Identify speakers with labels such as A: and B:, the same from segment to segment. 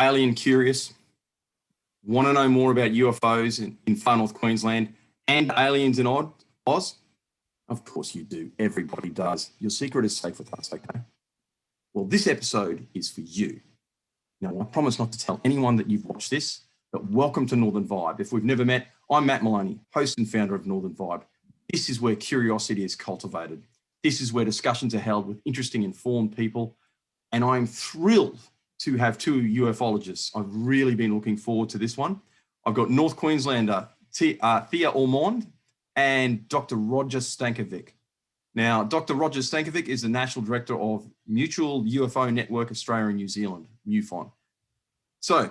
A: alien curious, want to know more about UFOs in far north Queensland and aliens in Oz? Of course you do. Everybody does. Your secret is safe with us, okay? Well, this episode is for you. Now, I promise not to tell anyone that you've watched this, but welcome to Northern Vibe. If we've never met, I'm Matt Maloney, host and founder of Northern Vibe. This is where curiosity is cultivated. This is where discussions are held with interesting, informed people. And I'm thrilled to have two ufologists. I've really been looking forward to this one. I've got North Queenslander Thea Ormonde and Dr. Roger Stankovic. Now, Dr. Roger Stankovic is the National Director of Mutual UFO Network Australia and New Zealand, MUFON. So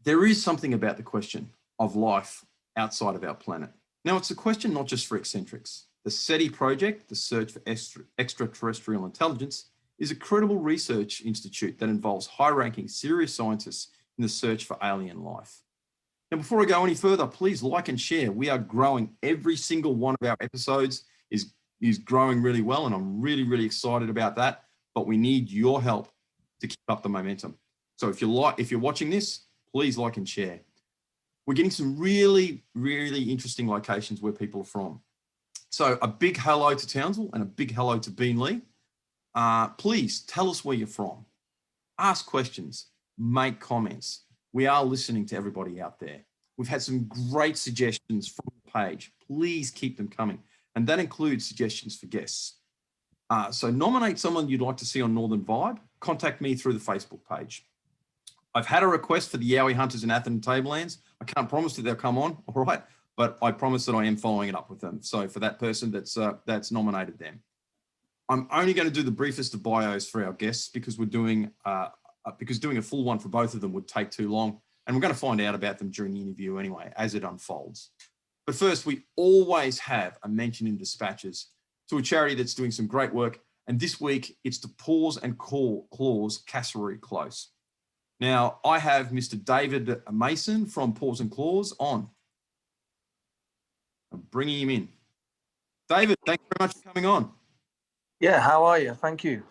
A: there is something about the question of life outside of our planet. Now, it's a question not just for eccentrics. The SETI project, the Search for Extraterrestrial Intelligence, is a credible research institute that involves high-ranking serious scientists in the search for alien life. Now, before I go any further, please like and share. We are growing. Every single one of our episodes is growing really well, and I'm really, really excited about that. But we need your help to keep up the momentum. So if you're watching this, please like and share. We're getting some really, really interesting locations where people are from. So a big hello to Townsville and a big hello to Beenleigh. Please tell us where you're from. Ask questions, make comments. We are listening to everybody out there. We've had some great suggestions from the page. Please keep them coming. And that includes suggestions for guests. So nominate someone you'd like to see on Northern Vibe. Contact me through the Facebook page. I've had a request for the Yowie Hunters in Atherton Tablelands. I can't promise that they'll come on, all right? But I promise that I am following it up with them. So for that person that's nominated them. I'm only going to do the briefest of bios for our guests because doing a full one for both of them would take too long. And we're going to find out about them during the interview anyway, as it unfolds. But first, we always have a mention in dispatches to a charity that's doing some great work. And this week, it's the Paws and Claws Cassowary Close. Now, I have Mr. David Mason from Paws and Claws on. I'm bringing him in. David, thank you very much for coming on.
B: Yeah, how are you? Thank you.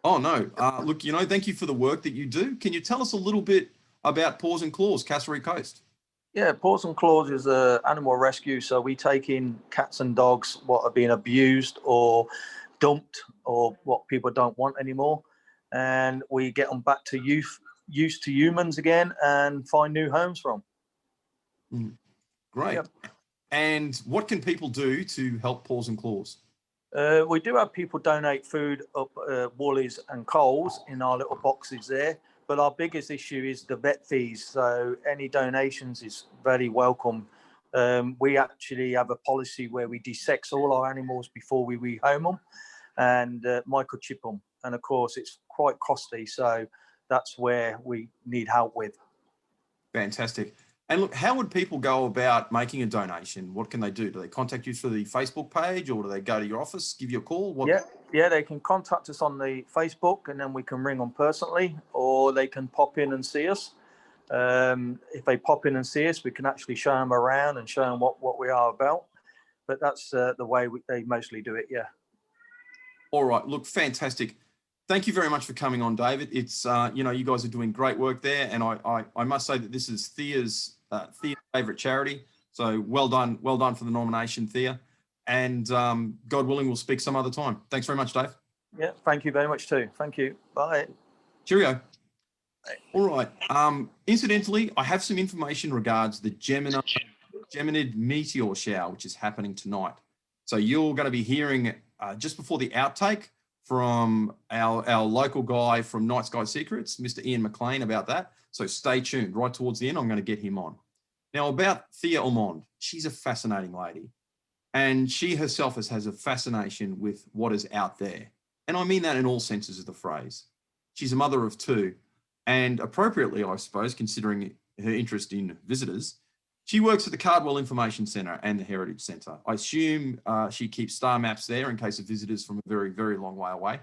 A: Oh, no. Look, thank you for the work that you do. Can you tell us a little bit about Paws and Claws, Cassowary Coast?
B: Yeah, Paws and Claws is animal rescue. So we take in cats and dogs what are being abused or dumped or what people don't want anymore. And we get them back to used to humans again and find new homes from.
A: Great. Yep. And what can people do to help Paws and Claws?
B: We do have people donate food up Woolies and Coles in our little boxes there, but our biggest issue is the vet fees. So any donations is very welcome. We actually have a policy where we dissect all our animals before we rehome them and microchip them. And of course, it's quite costly. So that's where we need help with.
A: Fantastic. And look, how would people go about making a donation? What can they do? Do they contact you through the Facebook page or do they go to your office, give you a call?
B: Yeah, they can contact us on the Facebook and then we can ring them personally or they can pop in and see us. If they pop in and see us, we can actually show them around and show them what we are about. But that's the way they mostly do it, yeah.
A: All right, look, fantastic. Thank you very much for coming on, David. It's, you guys are doing great work there. And I must say that this is Thea's favourite charity. So well done for the nomination, Thea. And God willing, we'll speak some other time. Thanks very much, Dave.
B: Yeah, thank you very much too. Thank you. Bye.
A: Cheerio. Bye. All right. Incidentally, I have some information regards the Geminid meteor shower, which is happening tonight. So you're going to be hearing just before the outtake from our local guy from Night Sky Secrets, Mr. Ian McLean, about that. So stay tuned. Right towards the end, I'm going to get him on. Now, about Thea Ormonde, she's a fascinating lady. And she herself has a fascination with what is out there. And I mean that in all senses of the phrase. She's a mother of two. And appropriately, I suppose, considering her interest in visitors, she works at the Cardwell Information Centre and the Heritage Centre. I assume she keeps star maps there in case of visitors from a very, very long way away.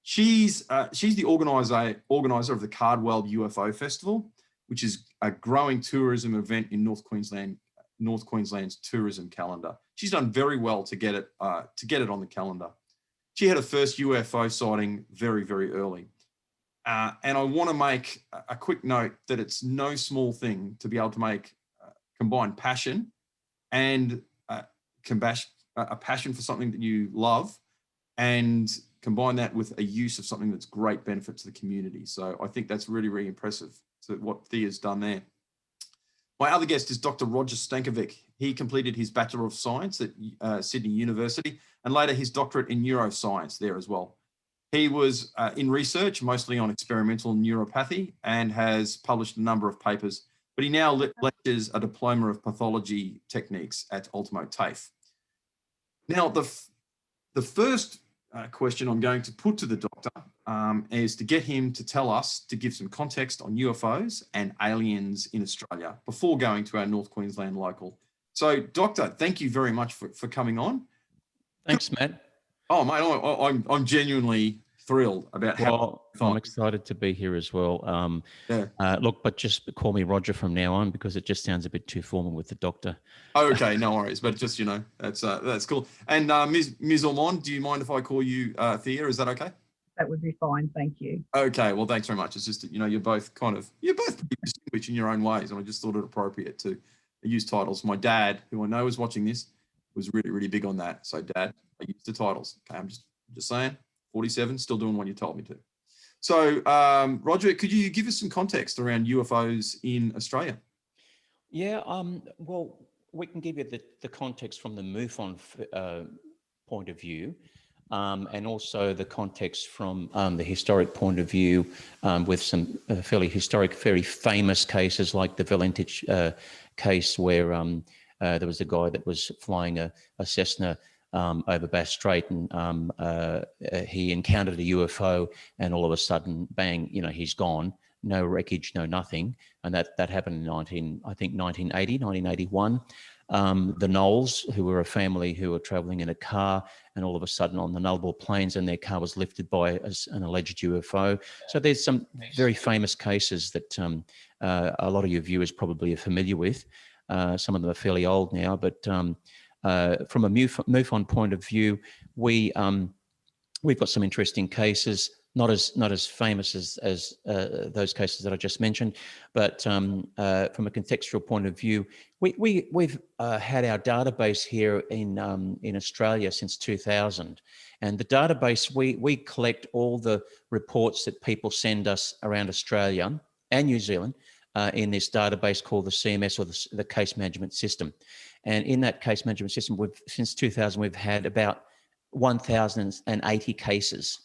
A: She's the organiser of the Cardwell Ufo Festival, which is a growing tourism event in North Queensland's tourism calendar. She's done very well to get it on the calendar. She had her first UFO sighting very, very early. And I want to make a quick note that it's no small thing to be able to combine passion and a passion for something that you love, and combine that with a use of something that's great benefit to the community. So I think that's really, really impressive to what Thea's done there. My other guest is Dr. Roger Stankovic. He completed his Bachelor of Science at Sydney University and later his doctorate in neuroscience there as well. He was in research, mostly on experimental neuropathy, and has published a number of papers, but he now lectures a diploma of pathology techniques at Ultimo TAFE. Now, the first question I'm going to put to the doctor is to get him to tell us, to give some context on UFOs and aliens in Australia before going to our North Queensland local. So, Doctor, thank you very much for coming on.
C: Thanks, Matt.
A: Oh, mate, I'm genuinely thrilled about how.
C: I'm excited to be here as well. Look, but just call me Roger from now on because it just sounds a bit too formal with the doctor.
A: Okay, no worries. But just, that's cool. And Ms. Ormonde, do you mind if I call you Thea? Is that okay?
D: That would be fine. Thank you.
A: Okay, well, thanks very much. It's just that, you're both pretty distinguished in your own ways, and I just thought it appropriate to use titles. My dad, who I know is watching this, was really, really big on that. So, Dad, I use the titles. Okay, I'm just saying, 47, still doing what you told me to. So, Roger, could you give us some context around UFOs in Australia?
C: Yeah, well, we can give you the context from the MUFON point of view, and also the context from the historic point of view, with some fairly historic, very famous cases like the Valentich case where there was a guy that was flying a Cessna over Bass Strait, and he encountered a UFO, and all of a sudden, bang, he's gone. No wreckage, no nothing. And that happened in 1981. The Knowles, who were a family who were traveling in a car, and all of a sudden on the Nullarbor Plains, and their car was lifted by an alleged UFO. So there's some very famous cases that a lot of your viewers probably are familiar with. Some of them are fairly old now, but from a MUFON point of view, we've got some interesting cases. Not as famous as those cases that I just mentioned, but from a contextual point of view, we've had our database here in Australia since 2000, and the database we collect all the reports that people send us around Australia and New Zealand in this database called the CMS, or the Case Management System, and in that Case Management System, since 2000 we've had about 1,080 cases.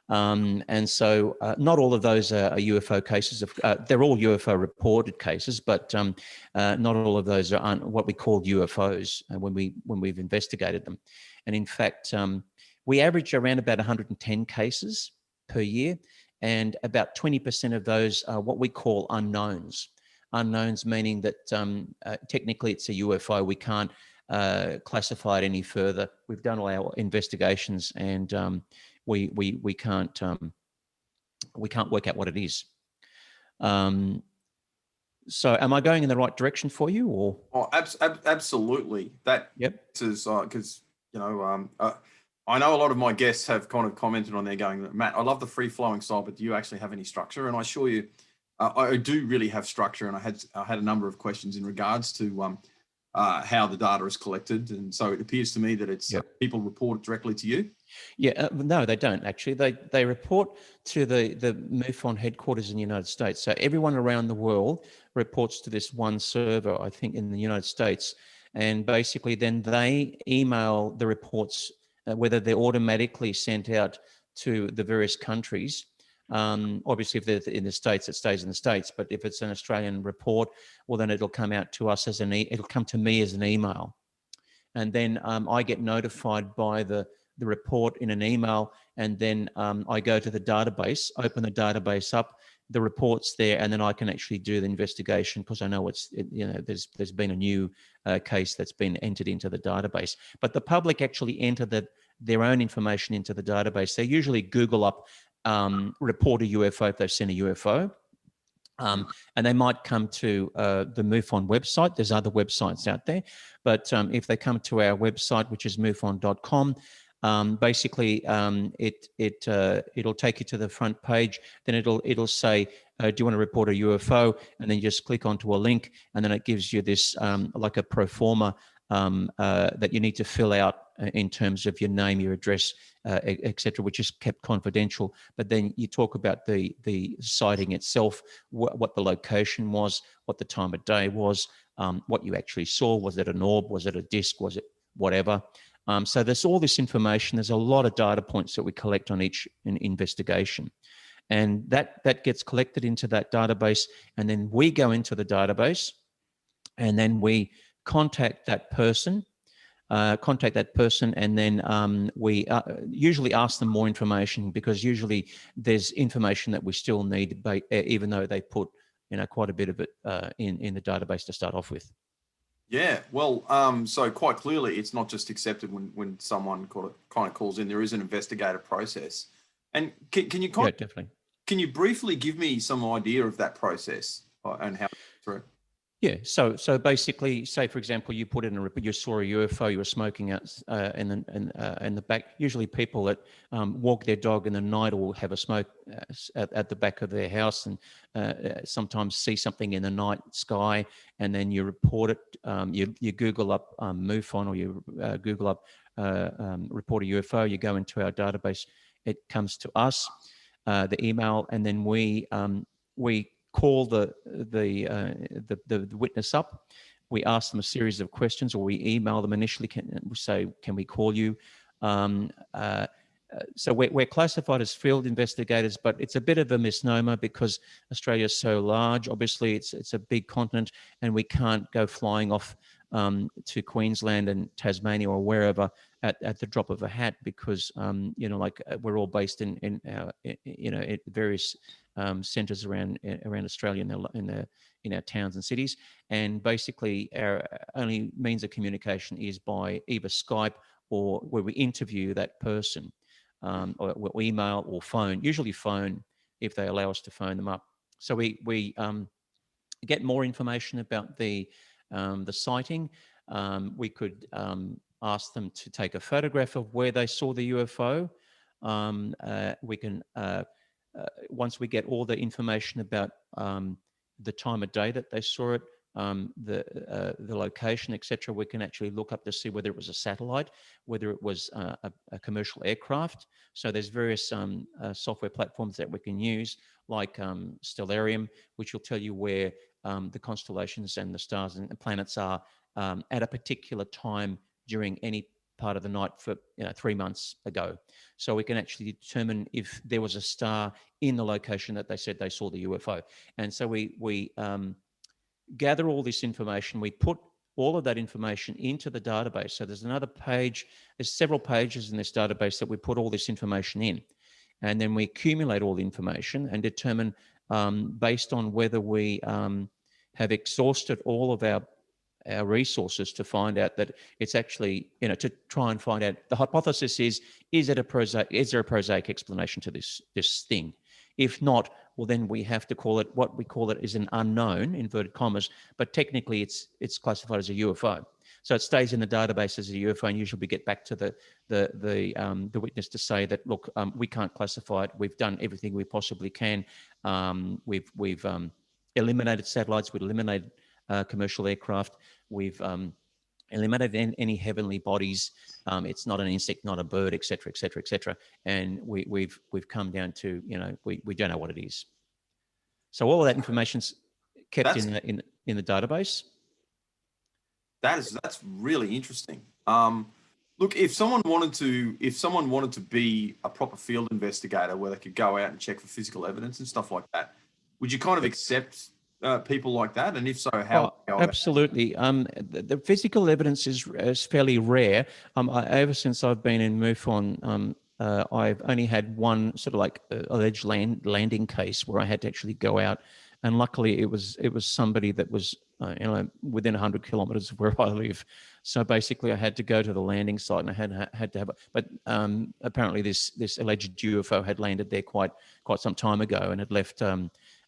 C: And so not all of those are UFO cases. They're all UFO reported cases, but not all of those are what we call UFOs when we've investigated them. And in fact, we average around about 110 cases per year, and about 20% of those are what we call unknowns. Unknowns meaning that technically it's a UFO. We can't classify it any further. We've done all our investigations, and we can't work out what it is. So am I going in the right direction for you, or?
A: Oh, absolutely. That is because I know a lot of my guests have kind of commented on there going, Matt, I love the free flowing style, but do you actually have any structure? And I assure you, I do really have structure, and I had a number of questions in regards to how the data is collected, and so it appears to me that it's people report it directly to you.
C: Yeah, no, they don't actually. They report to the MUFON headquarters in the United States. So everyone around the world reports to this one server, I think, in the United States, and basically then they email the reports, whether they're automatically sent out to the various countries. Obviously, if they're in the States, it stays in the States. But if it's an Australian report, well, then it'll come out to us it'll come to me as an email, and then I get notified by the report in an email, and then I go to the database, open the database up, the report's there, and then I can actually do the investigation because I know there's been a new case that's been entered into the database. But the public actually enter their own information into the database. They usually Google up report a UFO if they've seen a UFO. And they might come to the MUFON website. There's other websites out there. But if they come to our website, which is MUFON.com, Basically, it'll take you to the front page. Then it'll say, do you want to report a UFO? And then you just click onto a link, and then it gives you this like a pro forma that you need to fill out in terms of your name, your address, etc., which is kept confidential. But then you talk about the sighting itself, what the location was, what the time of day was, what you actually saw. Was it an orb? Was it a disc? Was it whatever? So there's all this information. There's a lot of data points that we collect on each investigation. And that gets collected into that database. And then we go into the database, and then we contact that person, and then we usually ask them more information, because usually there's information that we still need, even though they put quite a bit of it in the database to start off with.
A: Yeah, well, so quite clearly, it's not just accepted when someone kind of calls in. There is an investigative process, and can you
C: definitely.
A: Can you briefly give me some idea of that process and how it's through?
C: Yeah, so basically, say for example, you put in you saw a UFO, you were smoking out in the back. Usually, people that walk their dog in the night will have a smoke at the back of their house, and sometimes see something in the night sky, and then you report it. You Google up MUFON, or you Google up report a UFO. You go into our database. It comes to us, the email, and then we call the witness up. We ask them a series of questions, or we email them initially. We say, can we call you? So we're classified as field investigators, but it's a bit of a misnomer because Australia is so large. Obviously, it's a big continent, and we can't go flying off to Queensland and Tasmania or wherever at the drop of a hat, because we're all based in various centres around Australia in our towns and cities, and basically our only means of communication is by either Skype or where we interview that person, or email or phone. Usually phone, if they allow us to phone them up. So we get more information about the sighting. We could ask them to take a photograph of where they saw the UFO. We can. Once we get all the information about the time of day that they saw it, the location, etc., we can actually look up to see whether it was a satellite, whether it was a commercial aircraft. So there's various software platforms that we can use, like Stellarium, which will tell you where the constellations and the stars and the planets are at a particular time during any part of the night for 3 months ago. So we can actually determine if there was a star in the location that they said they saw the UFO. And so we gather all this information. We put all of that information into the database. So there's another page, there's several pages in this database that we put all this information in. And then we accumulate all the information and determine, based on whether we have exhausted all of our resources to find out that it's actually, to try and find out. The hypothesis is there a prosaic explanation to this thing? If not, well, then we have to call it, what we call it is an unknown, inverted commas, but technically it's classified as a UFO. So it stays in the database as a UFO, and usually we get back to the witness to say that, look, we can't classify it. We've done everything we possibly can. We've eliminated satellites. We've eliminated commercial aircraft. We've eliminated any heavenly bodies. It's not an insect, not a bird, et cetera, et cetera, et cetera. And we've come down to, we don't know what it is. So all of that information's kept in the database.
A: That's really interesting. Look, if someone wanted to be a proper field investigator where they could go out and check for physical evidence and stuff like that, would you kind of accept people like that? And if so, how?
C: Absolutely. The physical evidence is fairly rare. Ever since I've been in MUFON, I've only had one sort of like alleged landing case where I had to actually go out, and luckily it was somebody that was within 100 kilometers of where I live. So basically, I had to go to the landing site, and I had to have. But apparently, this alleged UFO had landed there quite some time ago, and had left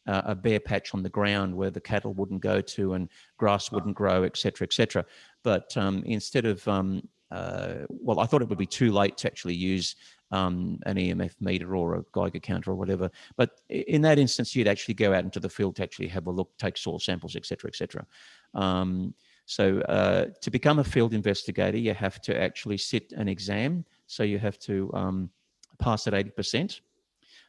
C: a bare patch on the ground where the cattle wouldn't go to and grass wouldn't grow, et cetera, et cetera. But instead of well, I thought it would be too late to actually use an EMF meter or a Geiger counter or whatever. But in that instance, you'd actually go out into the field to actually have a look, take soil samples, et cetera, et cetera. So to become a field investigator, you have to actually sit an exam. So you have to pass at 80%.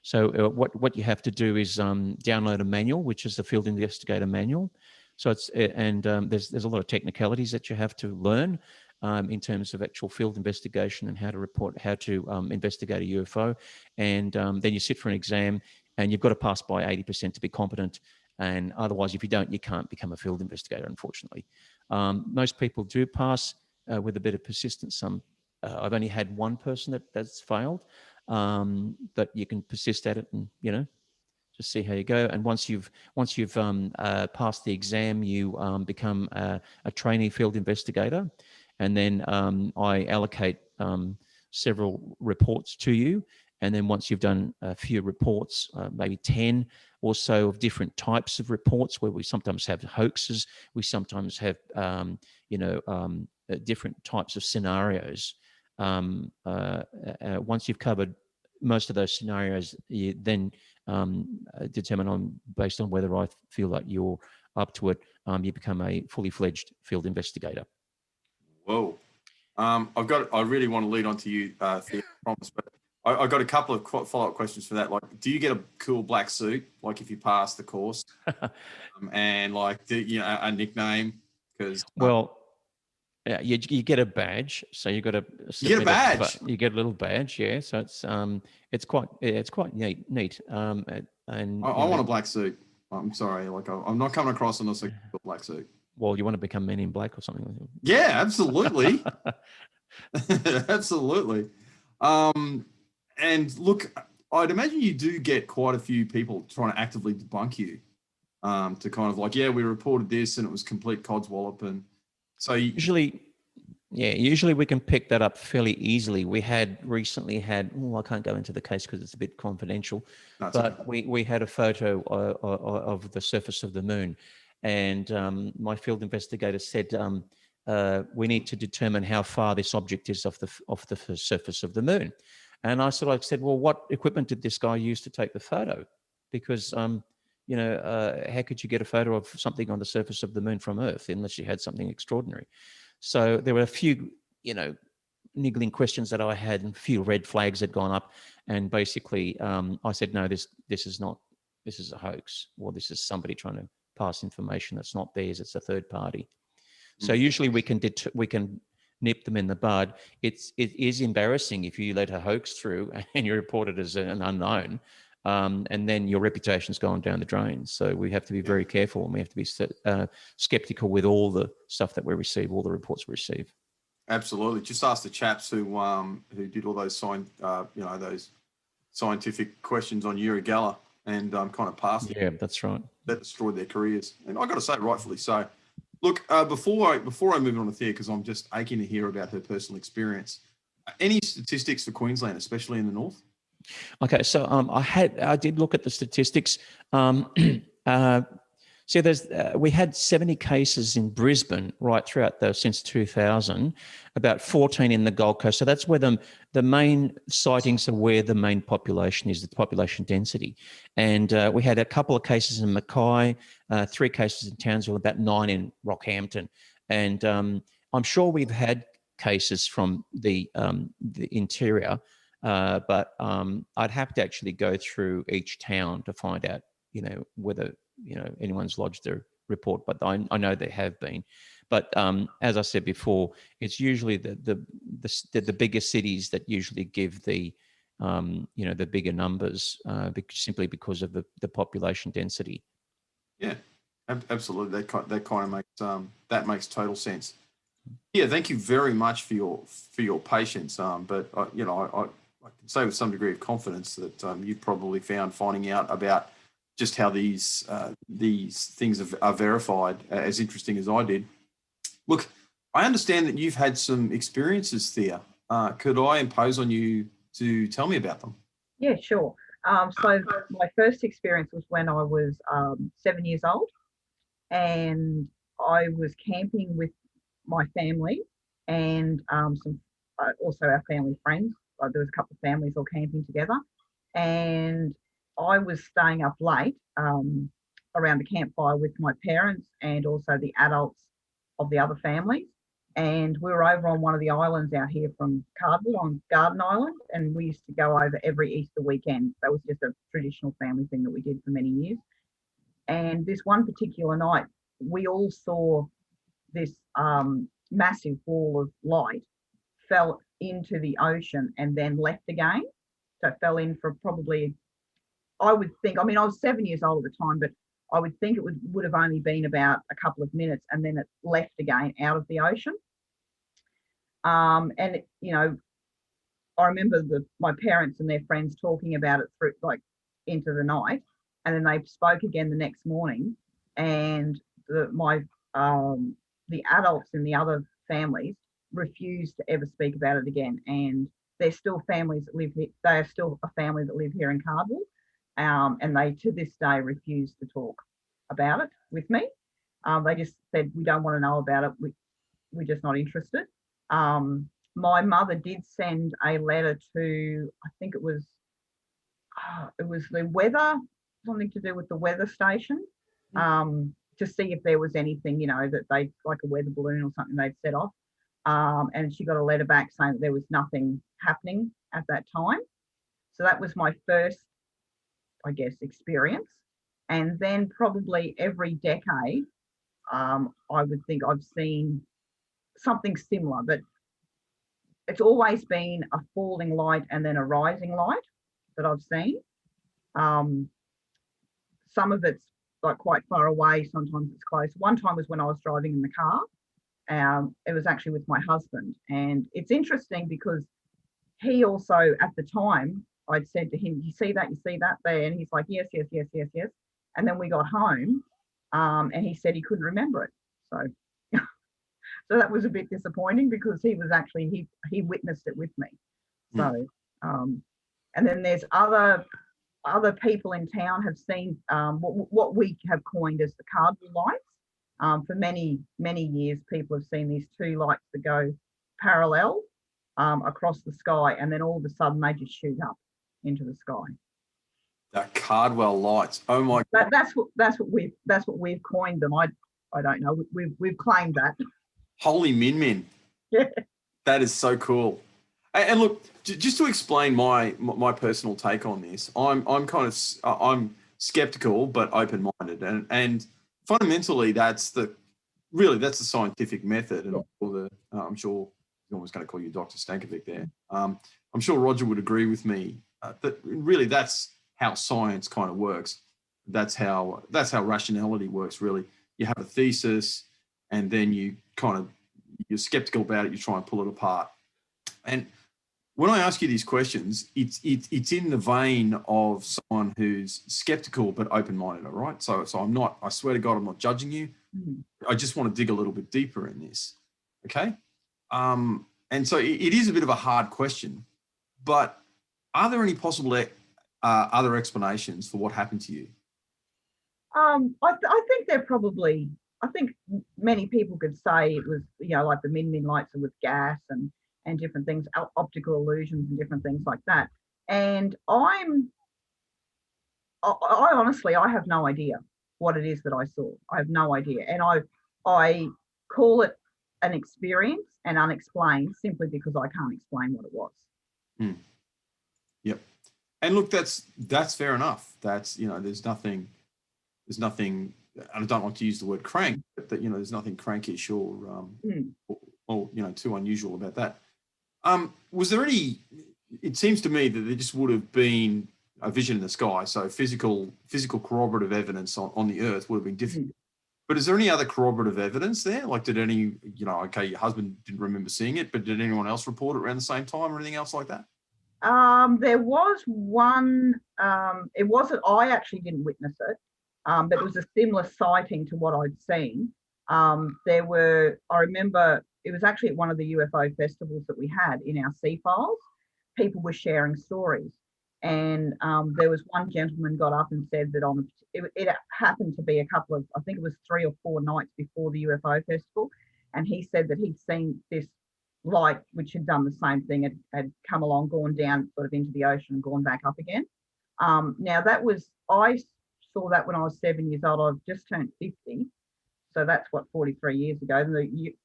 C: So what you have to do is download a manual, which is the field investigator manual. So it's there's a lot of technicalities that you have to learn in terms of actual field investigation and how to report, how to investigate a UFO, and then you sit for an exam, and you've got to pass by 80% to be competent. And otherwise, if you don't, you can't become a field investigator, unfortunately. Most people do pass with a bit of persistence. I've only had one person that's failed, but you can persist at it and, you know, just see how you go. And once you've passed the exam, you become a trainee field investigator. And then I allocate several reports to you. And then once you've done a few reports, maybe 10 or so of different types of reports, where we sometimes have hoaxes, we sometimes have, different types of scenarios. Once you've covered most of those scenarios, you then determine based on whether I feel like you're up to it, you become a fully fledged field investigator.
A: Whoa. I really want to lead on to you, Thea, I promise, but I got a couple of follow-up questions for that. Like, do you get a cool black suit, like if you pass the course, and like, a nickname? Because
C: yeah, you get a badge, so you got a.
A: You get a badge.
C: You get a little badge, yeah. So it's quite neat. And
A: I want a black suit. I'm sorry, like I'm not coming across unless I get a black suit.
C: Well, you want to become Men in Black or something?
A: Yeah, absolutely, absolutely. And look, I'd imagine you do get quite a few people trying to actively debunk you, to kind of like, yeah, we reported this and it was complete codswallop, and so
C: usually we can pick that up fairly easily. We had recently had, I can't go into the case because it's a bit confidential, but okay. we had a photo of the surface of the moon, and my field investigator said, we need to determine how far this object is off the surface of the moon. And I said, well, what equipment did this guy use to take the photo? Because, how could you get a photo of something on the surface of the moon from Earth unless you had something extraordinary? So there were a few, niggling questions that I had, and a few red flags had gone up. And basically, I said, no, this is a hoax, or this is somebody trying to pass information that's not theirs. It's a third party. So usually we can nip them in the bud. It is embarrassing if you let a hoax through and you report it as an unknown, and then your reputation's gone down the drain. So we have to be very careful, and we have to be skeptical with all the stuff that we receive, all the reports we receive.
A: Absolutely. Just ask the chaps who did all those those scientific questions on Uri Geller and kind of passed.
C: Yeah, that's right.
A: That destroyed their careers, and I got to say, rightfully so. Look, before I move on to Thea, because I'm just aching to hear about her personal experience. Any statistics for Queensland, especially in the north?
C: Okay, so I did look at the statistics. So we had 70 cases in Brisbane right throughout since 2000, about 14 in the Gold Coast. So that's where the main sightings are, where the main population is, the population density. And we had a couple of cases in Mackay, 3 cases in Townsville, about 9 in Rockhampton. And I'm sure we've had cases from the interior, but I'd have to actually go through each town to find out, whether anyone's lodged their report, but I know there have been. But as I said before, it's usually the bigger cities that usually give the bigger numbers, simply because of the population density. Yeah,
A: absolutely. That kind of makes total sense. Yeah, thank you very much for your patience. But I can say with some degree of confidence that you probably found finding out about just how these things are verified as interesting as I did. Look, I understand that you've had some experiences, Thea. Could I impose on you to tell me about them?
D: Yeah, sure. So my first experience was when I was 7 years old, and I was camping with my family, and some also our family friends. There was a couple of families all camping together, and I was staying up late around the campfire with my parents and also the adults of the other families. And we were over on one of the islands out here from Cardwell on Garden Island, and we used to go over every Easter weekend. That was just a traditional family thing that we did for many years. And this one particular night, we all saw this massive ball of light fell into the ocean and then left again. So it fell in for probably, I would think, I mean, I was 7 years old at the time, but I would think it would have only been about a couple of minutes, and then it left again out of the ocean. And you know, I remember my parents and their friends talking about it through like into the night, and then they spoke again the next morning, and the adults in the other families refused to ever speak about it again. And there's still families that live here. They are still a family that live here in Cardwell, and they to this day refuse to talk about it with me. They just said, we don't want to know about it. We're just not interested. My mother did send a letter to, I think it was the weather, something to do with the weather station, to see if there was anything, you know, that they, like a weather balloon or something they'd set off. And she got a letter back saying that there was nothing happening at that time. So that was my first, I guess, experience. And then probably every decade, I would think I've seen something similar, but it's always been a falling light and then a rising light that I've seen. Some of it's like quite far away, sometimes it's close. One time was when I was driving in the car. It was actually with my husband, and it's interesting because he also, at the time, I'd said to him, you see that there? And he's like, yes. And then we got home, and he said he couldn't remember it. So, so that was a bit disappointing because he was actually, he witnessed it with me. So, and then there's other people in town have seen what we have coined as the Cardinal Lights. For many years, people have seen these two lights that go parallel across the sky, and then all of a sudden they just shoot up into the sky.
A: The Cardwell Lights. Oh my God.
D: That's what we've coined them. I don't know. We've claimed that.
A: Holy min.
D: Yeah.
A: That is so cool. And look, just to explain my personal take on this, I'm skeptical but open-minded, and fundamentally that's the scientific method. And I'm sure I'm almost going to call you Dr. Stankovic there. I'm sure Roger would agree with me that really that's how science kind of works. That's how rationality works. Really, you have a thesis, and then you're skeptical about it. You try and pull it apart. And when I ask you these questions, it's in the vein of someone who's skeptical but open-minded. All right, so I'm not. I swear to God, I'm not judging you. I just want to dig a little bit deeper in this. Okay, and so it is a bit of a hard question, but are there any possible other explanations for what happened to you?
D: I think they're probably. I think many people could say it was, you know, like the min lights with gas and different things, optical illusions and different things like that. And I honestly, I have no idea what it is that I saw. I have no idea. And I call it an experience and unexplained simply because I can't explain what it was.
A: Yep. And look, that's fair enough. That's, you know, there's nothing, and I don't like to use the word crank, but that, you know, there's nothing crankish or you know, too unusual about that. Was there any, it seems to me that there just would have been a vision in the sky. So physical corroborative evidence on the earth would have been different. But is there any other corroborative evidence there? Like, did any, you know, okay, your husband didn't remember seeing it, but did anyone else report it around the same time or anything else like that?
D: There was one, it wasn't, I actually didn't witness it, but it was a similar sighting to what I'd seen. I remember it was actually at one of the UFO festivals that we had in our sea files. People were sharing stories, and there was one gentleman got up and said that it happened to be a couple of, I think it was 3 or 4 nights before the UFO festival, and he said that he'd seen this light, which had done the same thing, had come along, gone down sort of into the ocean and gone back up again. Now I saw that when I was 7 years old. I've just turned 50. So that's what, 43 years ago.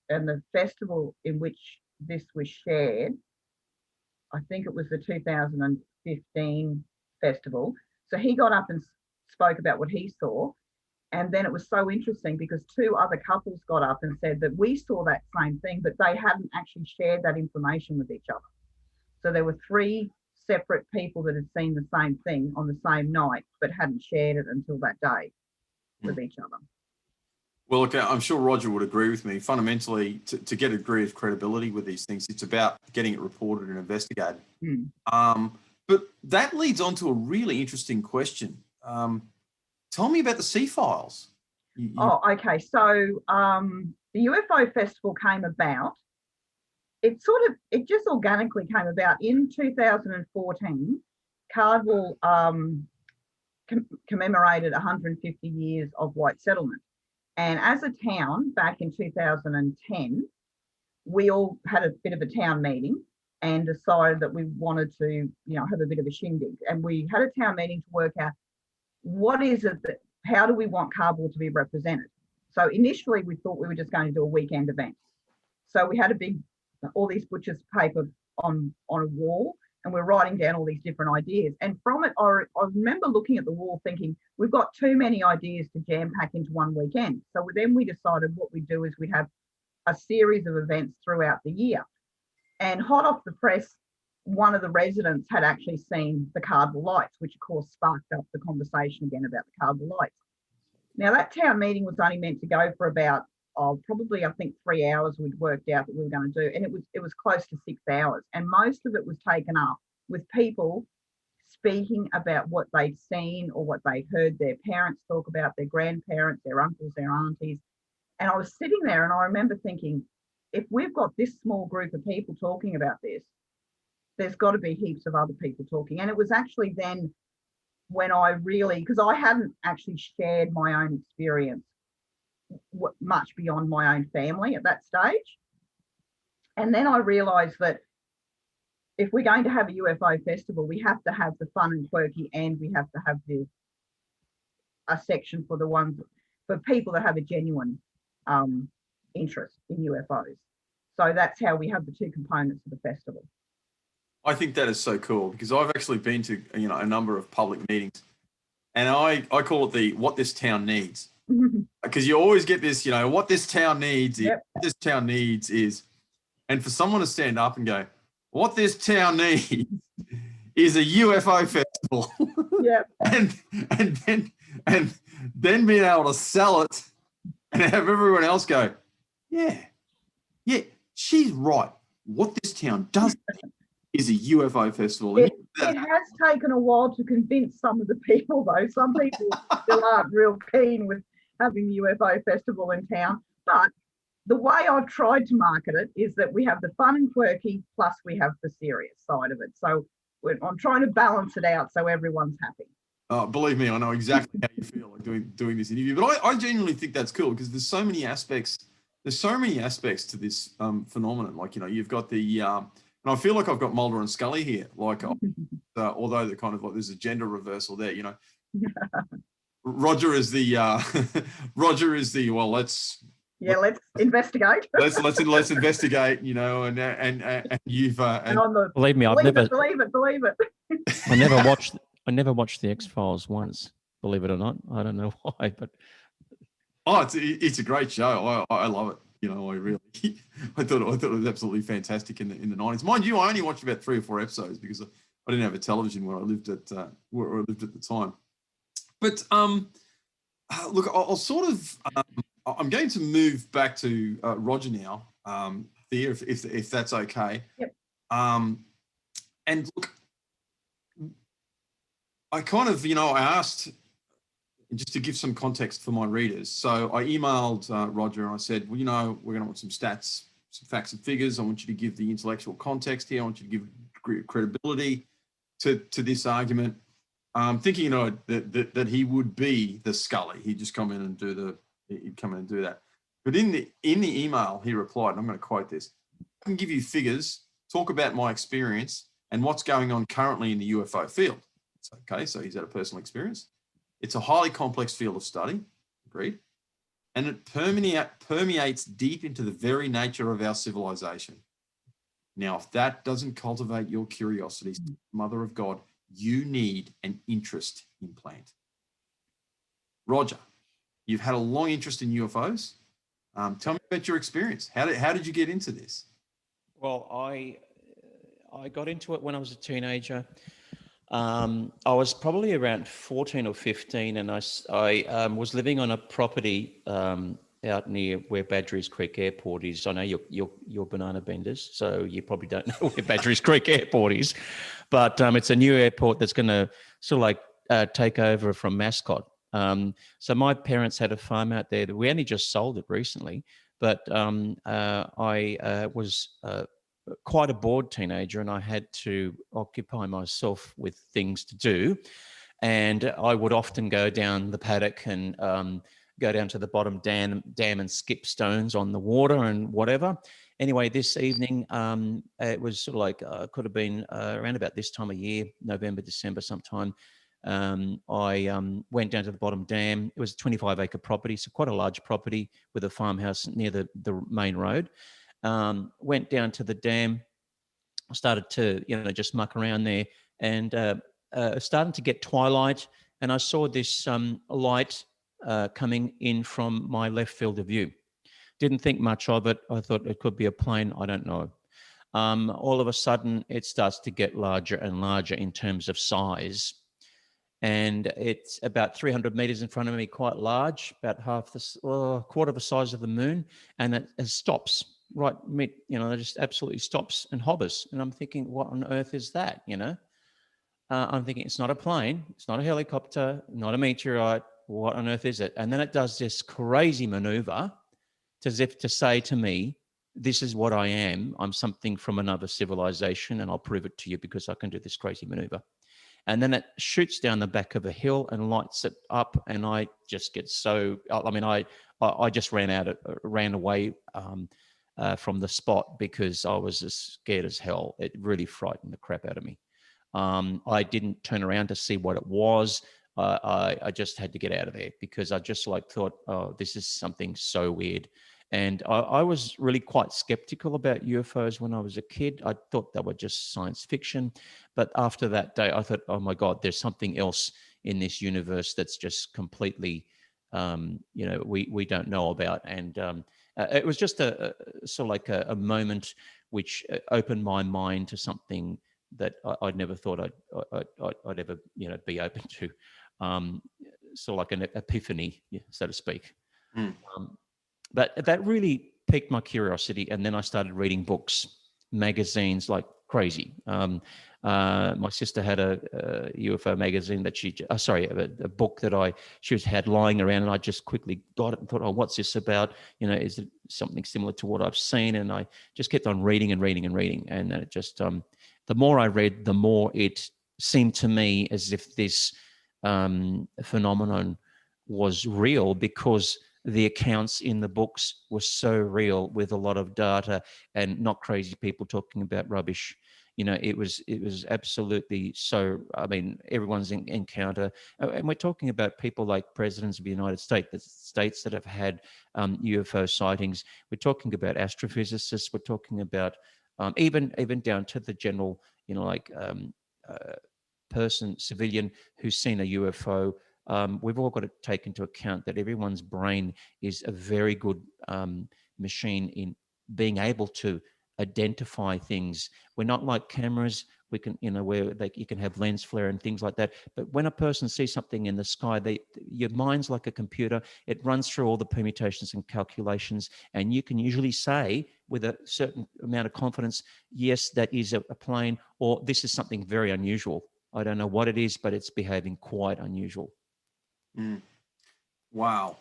D: And the festival in which this was shared, I think it was the 2015 festival. So he got up and spoke about what he saw. And then it was so interesting because two other couples got up and said that we saw that same thing, but they hadn't actually shared that information with each other. So there were three separate people that had seen the same thing on the same night, but hadn't shared it until that day with each other.
A: Well, look, I'm sure Roger would agree with me. Fundamentally, to get a degree of credibility with these things, it's about getting it reported and investigated. But that leads on to a really interesting question. Tell me about the sea files.
D: Oh, okay. So the UFO Festival came about. It just organically came about in 2014. Cardwell commemorated 150 years of white settlement. And as a town, back in 2010, we all had a bit of a town meeting and decided that we wanted to, have a bit of a shindig. And we had a town meeting to work out how do we want Cardwell to be represented? So initially we thought we were just going to do a weekend event. So we had all these butcher's paper on a wall, and we're writing down all these different ideas. And from it, I remember looking at the wall thinking, we've got too many ideas to jam pack into one weekend. So then we decided what we'd do is we'd have a series of events throughout the year. And hot off the press, one of the residents had actually seen the Cardinal Lights, which of course sparked up the conversation again about the Cardinal Lights. Now that town meeting was only meant to go for about, probably I think 3 hours we'd worked out that we were going to do. And it was close to 6 hours. And most of it was taken up with people speaking about what they'd seen or what they'd heard their parents talk about, their grandparents, their uncles, their aunties. And I was sitting there and I remember thinking, if we've got this small group of people talking about this, there's got to be heaps of other people talking. And it was actually then when I really, because I hadn't actually shared my own experience much beyond my own family at that stage. And then I realized that if we're going to have a UFO festival, we have to have the fun and quirky, and we have to have a section for people that have a genuine interest in UFOs. So that's how we have the two components of the festival.
A: I think that is so cool because I've actually been to a number of public meetings, and I call it the what this town needs, because you always get this what this town needs is, what this town needs is, and for someone to stand up and go, what this town needs is a UFO festival, and then being able to sell it and have everyone else go, yeah, she's right. What this town does need is a UFO festival.
D: It has taken a while to convince some of the people, though. Some people still aren't real keen with having the UFO festival in town. But the way I've tried to market it is that we have the fun and quirky, plus we have the serious side of it. So I'm trying to balance it out so everyone's happy.
A: Oh, believe me, I know exactly how you feel like doing this interview. But I genuinely think that's cool because there's so many aspects. There's so many aspects to this phenomenon. Like, you've got the and I feel like I've got Mulder and Scully here. Like, although they're kind of like there's a gender reversal there. Roger is the well. Let's
D: investigate.
A: let's investigate. And you've and
C: believe me,
D: believe it.
C: I never watched the X-Files once. Believe it or not, I don't know why, but
A: it's a great show. I love it. I really, I thought it was absolutely fantastic in the 90s. Mind you, I only watched about 3 or 4 episodes because I didn't have a television where I lived at the time. But look, I'll sort of I'm going to move back to Roger now, Thea, if that's okay.
D: Yep.
A: And look, I kind of I asked, just to give some context for my readers. So I emailed Roger and I said, well, we're going to want some stats, some facts and figures. I want you to give the intellectual context here. I want you to give credibility to this argument. Thinking, that he would be the Scully. He'd just come in and do that. But in the email, he replied, and I'm going to quote this: I can give you figures, talk about my experience and what's going on currently in the UFO field. It's okay, so he's had a personal experience. It's a highly complex field of study, agreed, and it permeates deep into the very nature of our civilization. Now, if that doesn't cultivate your curiosity, Mother of God, you need an interest implant. Roger, you've had a long interest in UFOs. Tell me about your experience. How did you get into this?
C: Well, I got into it when I was a teenager. I was probably around 14 or 15, and I was living on a property out near where Badgerys Creek Airport is. I know you're banana benders, so you probably don't know where Badgerys Creek Airport is, but it's a new airport that's going to sort of like take over from Mascot. So my parents had a farm out there that we only just sold it recently, but I was quite a bored teenager, and I had to occupy myself with things to do. And I would often go down the paddock and go down to the bottom dam and skip stones on the water and whatever. Anyway, this evening, it was sort of like, could have been around about this time of year, November, December sometime. I went down to the bottom dam. It was a 25-acre property, so quite a large property with a farmhouse near the main road. Went down to the dam, started to, just muck around there, and starting to get twilight, and I saw this light coming in from my left field of view. Didn't think much of it. I thought it could be a plane. I don't know. All of a sudden, it starts to get larger and larger in terms of size. And it's about 300 meters in front of me, quite large, about half the quarter of the size of the moon. And it stops right mid, it just absolutely stops and hovers. And I'm thinking, what on earth is that? I'm thinking, it's not a plane, it's not a helicopter, not a meteorite. What on earth is it? And then it does this crazy maneuver as if to say to me, this is what I am. I'm something from another civilization, and I'll prove it to you because I can do this crazy maneuver. And then it shoots down the back of a hill and lights it up, and I just get I just ran away from the spot because I was as scared as hell. It really frightened the crap out of me. I didn't turn around to see what it was. I just had to get out of there because I just thought, oh, this is something so weird. And I was really quite skeptical about UFOs when I was a kid. I thought they were just science fiction. But after that day, I thought, oh my God, there's something else in this universe that's just completely, we don't know about. And it was just a sort of like a moment which opened my mind to something that I'd never thought I'd ever, be open to. Sort of like an epiphany, so to speak.
A: Mm.
C: But that really piqued my curiosity, and then I started reading books, magazines like crazy. My sister had a UFO magazine that a book that she had lying around, and I just quickly got it and thought, oh, what's this about? Is it something similar to what I've seen? And I just kept on reading and reading and reading, and then it just the more I read, the more it seemed to me as if this phenomenon was real, because the accounts in the books were so real, with a lot of data and not crazy people talking about rubbish. It was absolutely so. I mean, everyone's encounter, and we're talking about people like presidents of the United States that have had UFO sightings. We're talking about astrophysicists. We're talking about even down to the general, civilian who's seen a UFO. We've all got to take into account that everyone's brain is a very good machine in being able to identify things. We're not like cameras. We can, where you can have lens flare and things like that. But when a person sees something in the sky, your mind's like a computer. It runs through all the permutations and calculations, and you can usually say with a certain amount of confidence, yes, that is a plane, or this is something very unusual. I don't know what it is, but it's behaving quite unusual.
A: Mm. Wow.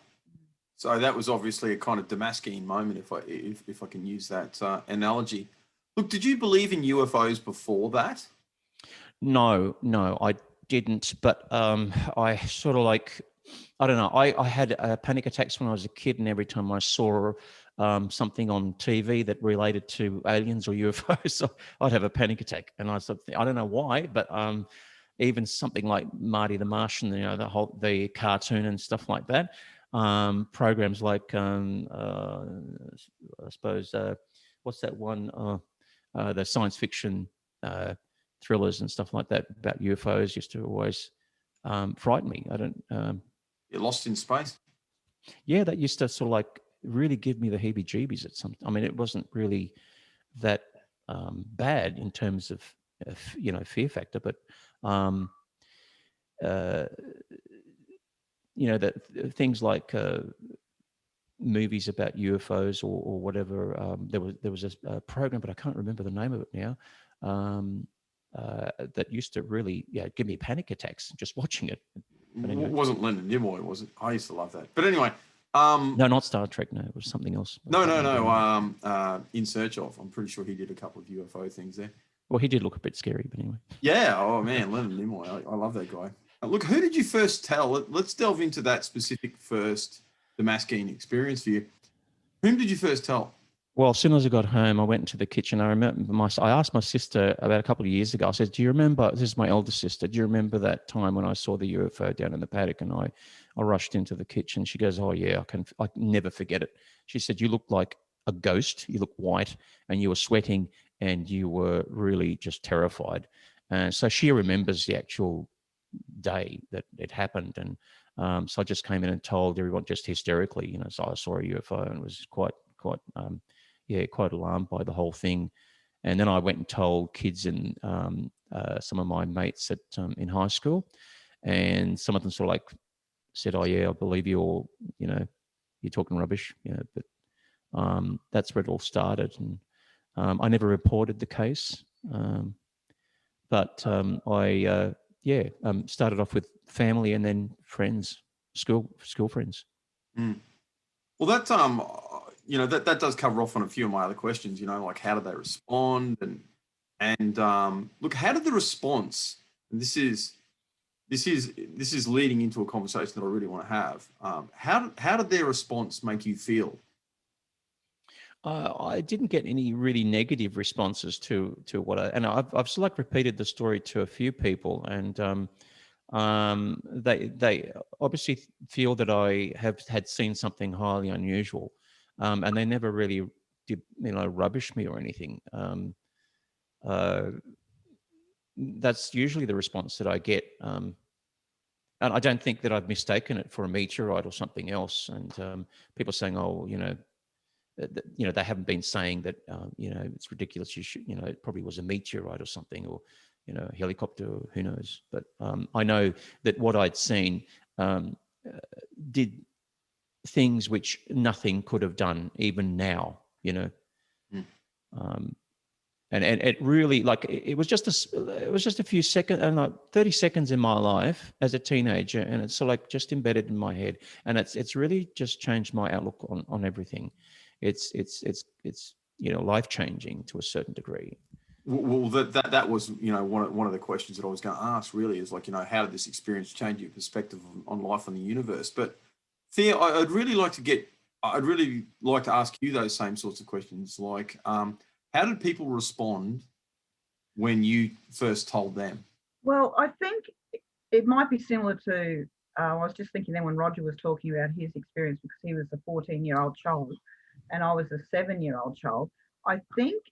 A: So that was obviously a kind of Damascene moment, if I can use that analogy. Look, did you believe in UFOs before that?
C: No, I didn't. But I sort of I don't know. I had panic attacks when I was a kid, and every time I saw something on TV that related to aliens or UFOs, I'd have a panic attack. And I don't know why, but even something like Marty the Martian, you know, the cartoon and stuff like that. Programs like I suppose what's that one? The science fiction thrillers and stuff like that about UFOs used to always frighten me. I don't.
A: You're lost in space.
C: Yeah, that used to sort of like really give me the heebie-jeebies at some. I mean, it wasn't really that bad in terms of you know, fear factor, but you know, that things like movies about UFOs or whatever. There was a program, but I can't remember the name of it now. That used to really give me panic attacks just watching it. But anyway.
A: It wasn't Leonard Nimoy, was it? I used to love that. But anyway.
C: No, not Star Trek. No, it was something else.
A: No. In Search Of. I'm pretty sure he did a couple of UFO things there.
C: Well, he did look a bit scary, but anyway.
A: Yeah. Oh, man. Leonard Nimoy. I love that guy. Look, who did you first tell? Let's delve into that specific first, the Damascene experience for you. Whom did you first tell?
C: Well, as soon as I got home, I went into the kitchen. I remember I asked my sister about a couple of years ago. I said, "Do you remember?" This is my elder sister. "Do you remember that time when I saw the UFO down in the paddock?" And I rushed into the kitchen. She goes, "Oh yeah, I can never forget it." She said, "You looked like a ghost. You looked white, and you were sweating, and you were really just terrified." And so she remembers the actual day that it happened, and so I just came in and told everyone just hysterically, you know, so I saw a UFO and was quite alarmed by the whole thing. And then I went and told kids and some of my mates at in high school, and some of them sort of like said, "Oh yeah, I believe you," or you know, "You're talking rubbish," you know. But that's where it all started, and I never reported the case, but I started off with family and then friends, school friends.
A: Mm. Well, that you know, that does cover off on a few of my other questions. You know, like how did they respond, and look, how did the response? And this is leading into a conversation that I really want to have. How did their response make you feel?
C: I didn't get any really negative responses to what I've sort of like repeated the story to a few people, and they obviously feel that I had seen something highly unusual, and they never really did, you know, rubbish me or anything. That's usually the response that I get, and I don't think that I've mistaken it for a meteorite or something else. And people saying, "Oh, you know, they haven't been saying that, you know, it's ridiculous. You know, it probably was a meteorite or something, or, you know, a helicopter, or who knows." But I know that what I'd seen did things which nothing could have done, even now, you know. Mm. And it really, like, it was just a few seconds, and like 30 seconds in my life as a teenager, and it's sort of like just embedded in my head, and it's really just changed my outlook on everything. It's you know, life changing to a certain degree.
A: Well, that was, you know, one of the questions that I was going to ask. Really, is like, you know, how did this experience change your perspective on life and the universe? But Thea, I'd really like to ask you those same sorts of questions. Like, how did people respond when you first told them?
D: Well, I think it might be similar to, I was just thinking then when Roger was talking about his experience, because he was a 14-year-old child and I was a 7-year-old child. I think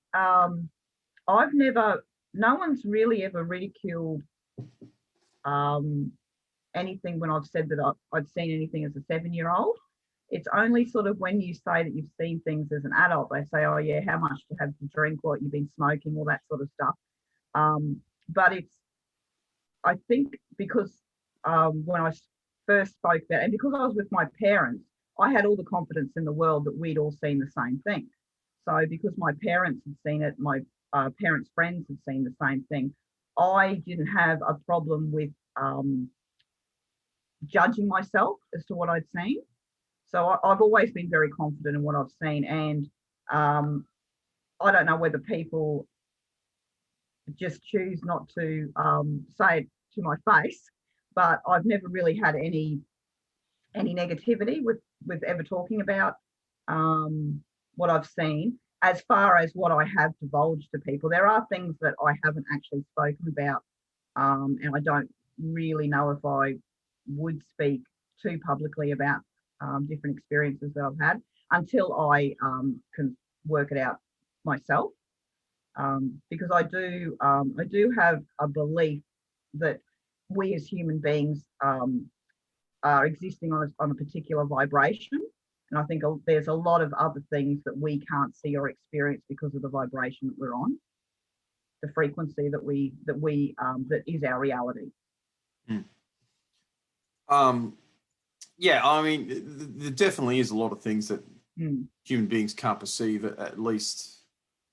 D: no one's really ever ridiculed anything when I've said that I'd seen anything as a 7-year-old. It's only sort of when you say that you've seen things as an adult, they say, "Oh yeah, how much to have to drink, what you've been smoking," all that sort of stuff. But I think because when I first spoke about it, and because I was with my parents, I had all the confidence in the world that we'd all seen the same thing. So because my parents had seen it, my parents' friends had seen the same thing, I didn't have a problem with judging myself as to what I'd seen. So I've always been very confident in what I've seen, and I don't know whether people just choose not to say it to my face, but I've never really had any any negativity with ever talking about what I've seen. As far as what I have divulged to people, there are things that I haven't actually spoken about, and I don't really know if I would speak too publicly about different experiences that I've had until I can work it out myself. Because I do have a belief that we as human beings are existing on a particular vibration. And I think there's a lot of other things that we can't see or experience because of the vibration that we're on, the frequency that is our reality.
A: Yeah, I mean, there definitely is a lot of things that human beings can't perceive, at least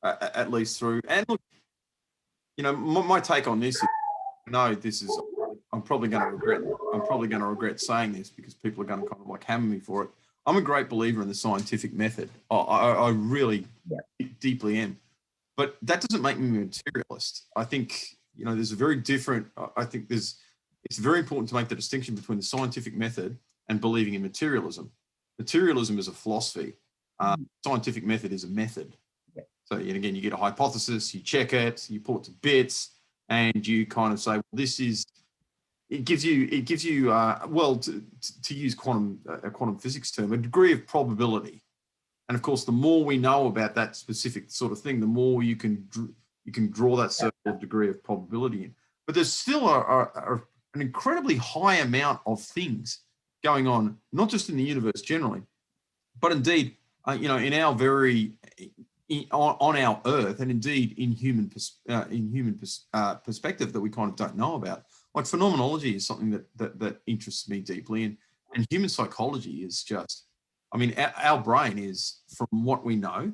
A: through. And look, you know, my take on this is, no, this is, I'm probably going to regret saying this because people are going to kind of like hammer me for it. I'm a great believer in the scientific method. I really deeply am. But that doesn't make me a materialist. I think, you know, there's a very different, it's very important to make the distinction between the scientific method and believing in materialism. Materialism is a philosophy. Scientific method is a method. So, and again, you get a hypothesis, you check it, you put it to bits, and you kind of say, well, this is, it gives you well, to use a quantum physics term, a degree of probability. And of course, the more we know about that specific sort of thing, the more you can draw that certain degree of probability in. But there's still an incredibly high amount of things going on, not just in the universe generally, but indeed, you know, in our on our Earth, and indeed in human perspective that we kind of don't know about. Like phenomenology is something that interests me deeply, and human psychology is just, I mean, our brain is, from what we know,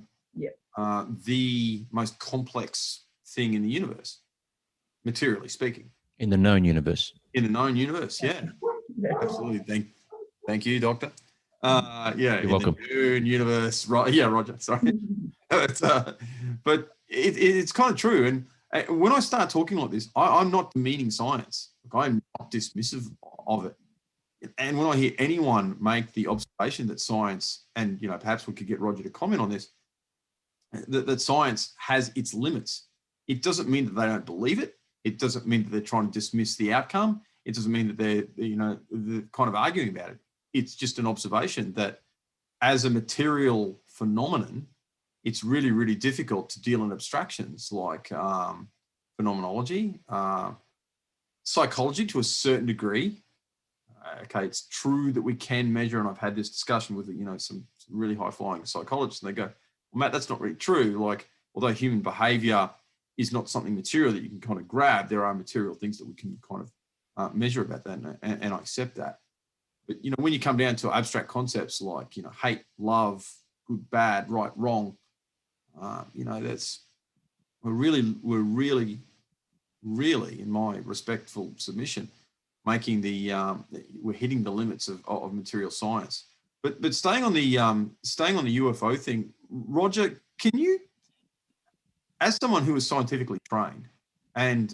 A: the most complex thing in the universe, materially speaking.
C: In the known universe.
A: In the known universe, yeah. Absolutely. Thank you, Doctor. You're
C: welcome.
A: The known universe, right? Yeah, Roger. Sorry, but it's kind of true. And when I start talking like this, I'm not demeaning science. I'm not dismissive of it. And when I hear anyone make the observation that science, and you know, perhaps we could get Roger to comment on this, that science has its limits. It doesn't mean that they don't believe it. It doesn't mean that they're trying to dismiss the outcome. It doesn't mean that they're kind of arguing about it. It's just an observation that as a material phenomenon, it's really, really difficult to deal in abstractions like phenomenology, psychology to a certain degree. Okay, it's true that we can measure, and I've had this discussion with, you know, some really high-flying psychologists, and they go, well, Matt, that's not really true. Like, although human behavior is not something material that you can kind of grab, there are material things that we can kind of measure about that, and I accept that. But, you know, when you come down to abstract concepts like, you know, hate, love, good, bad, right, wrong, you know, we're really, in my respectful submission, making we're hitting the limits of material science. But staying on the UFO thing, Roger, can you, as someone who is scientifically trained, and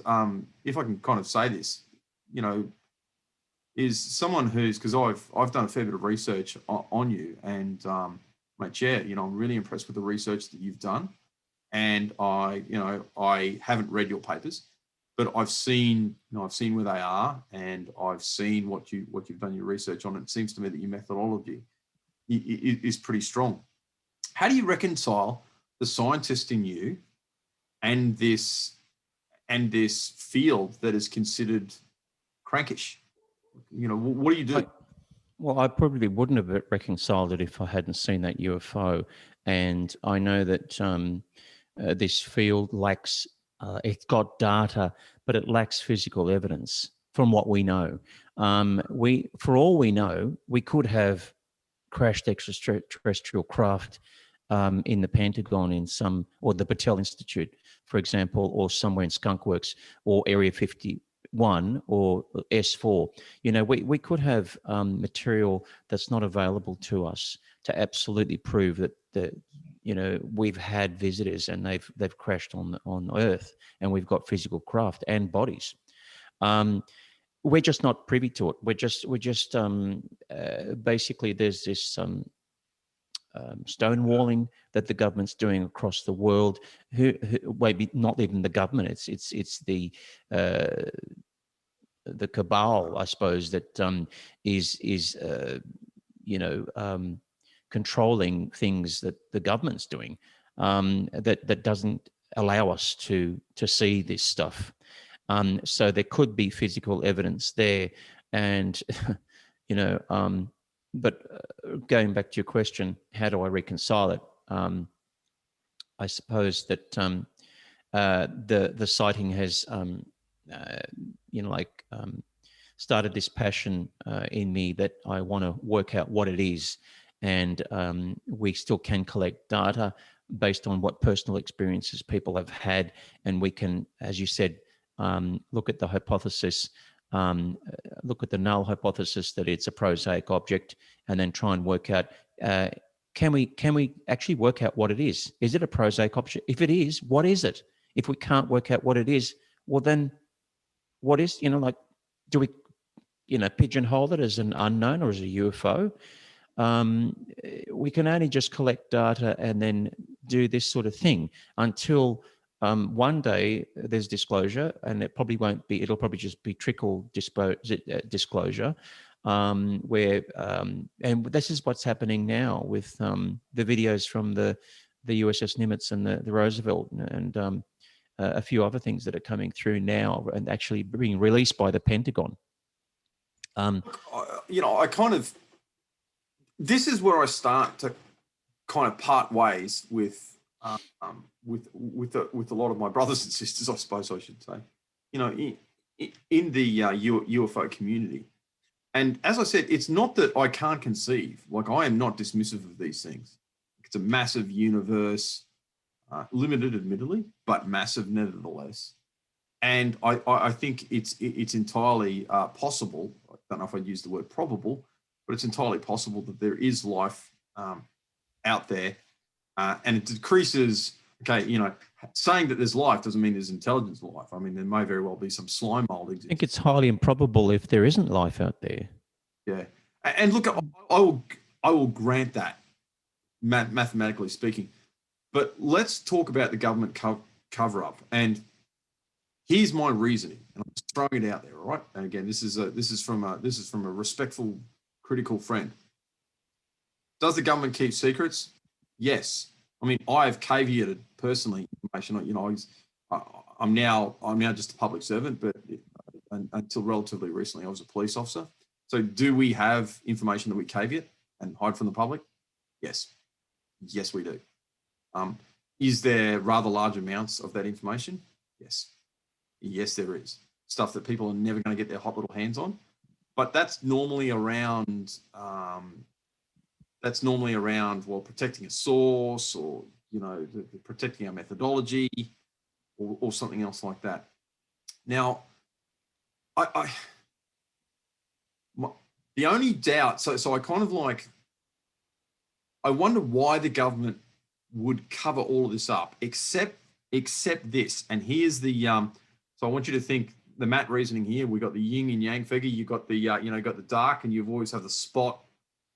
A: if I can kind of say this, you know, is someone who's, because I've done a fair bit of research on you, and mate, yeah, you know, I'm really impressed with the research that you've done, and I haven't read your papers, but I've seen where they are, and I've seen what you've done your research on. It seems to me that your methodology is pretty strong. How do you reconcile the scientist in you and this field that is considered crankish? You know, what do you do?
C: Well, I probably wouldn't have reconciled it if I hadn't seen that UFO. And I know that this field lacks, it's got data, but it lacks physical evidence from what we know. For all we know, we could have crashed extraterrestrial craft in the Pentagon or the Battelle Institute, for example, or somewhere in Skunk Works or Area 51 or S4. You know, we could have material that's not available to us to absolutely prove that you know, we've had visitors and they've crashed on Earth, and we've got physical craft and bodies. we're just not privy to it. We're just basically there's this stonewalling that the government's doing across the world. Maybe not even the government. It's the cabal, I suppose, that is controlling things that the government's doing, that doesn't allow us to see this stuff. So there could be physical evidence there, and but going back to your question, how do I reconcile it? I suppose that the sighting has started this passion in me that I want to work out what it is, and we still can collect data based on what personal experiences people have had, and we can, as you said, look at the hypothesis, look at the null hypothesis that it's a prosaic object, and then try and work out, can we actually work out what it is? Is it a prosaic object? If it is, what is it? If we can't work out what it is, well then what is, do we, pigeonhole it as an unknown or as a UFO? We can only just collect data and then do this sort of thing until one day there's disclosure, and it probably won't be, it'll probably just be trickle disclosure, where, and this is what's happening now with the videos from the USS Nimitz and the Roosevelt and a few other things that are coming through now and actually being released by the Pentagon.
A: This is where I start to kind of part ways with a lot of my brothers and sisters, I suppose I should say, in the UFO community. And as I said, it's not that I can't conceive, like I am not dismissive of these things. It's a massive universe, limited admittedly, but massive nevertheless. And I think it's entirely possible, I don't know if I'd use the word probable, but it's entirely possible that there is life out there, and it decreases. Okay, saying that there's life doesn't mean there's intelligence life. I mean, there may very well be some slime mold existing.
C: I think it's highly improbable if there isn't life out there.
A: Yeah, and look, I will grant that, mathematically speaking, but let's talk about the government cover-up. And here's my reasoning, and I'm just throwing it out there, all right? And again, this is from a respectful, critical friend. Does the government keep secrets? Yes. I mean, I have caveated personally information. I'm now just a public servant, but until relatively recently, I was a police officer. So, do we have information that we caveat and hide from the public? Yes. Yes, we do. Is there rather large amounts of that information? Yes. Yes, there is. Stuff that people are never going to get their hot little hands on. But that's normally around protecting a source, or protecting our methodology, or something else like that. Now, the only doubt, so I kind of I wonder why the government would cover all of this up, except this. And here's the so I want you to think the Matt reasoning here. We got the yin and yang figure. You got the got the dark, and you've always have the spot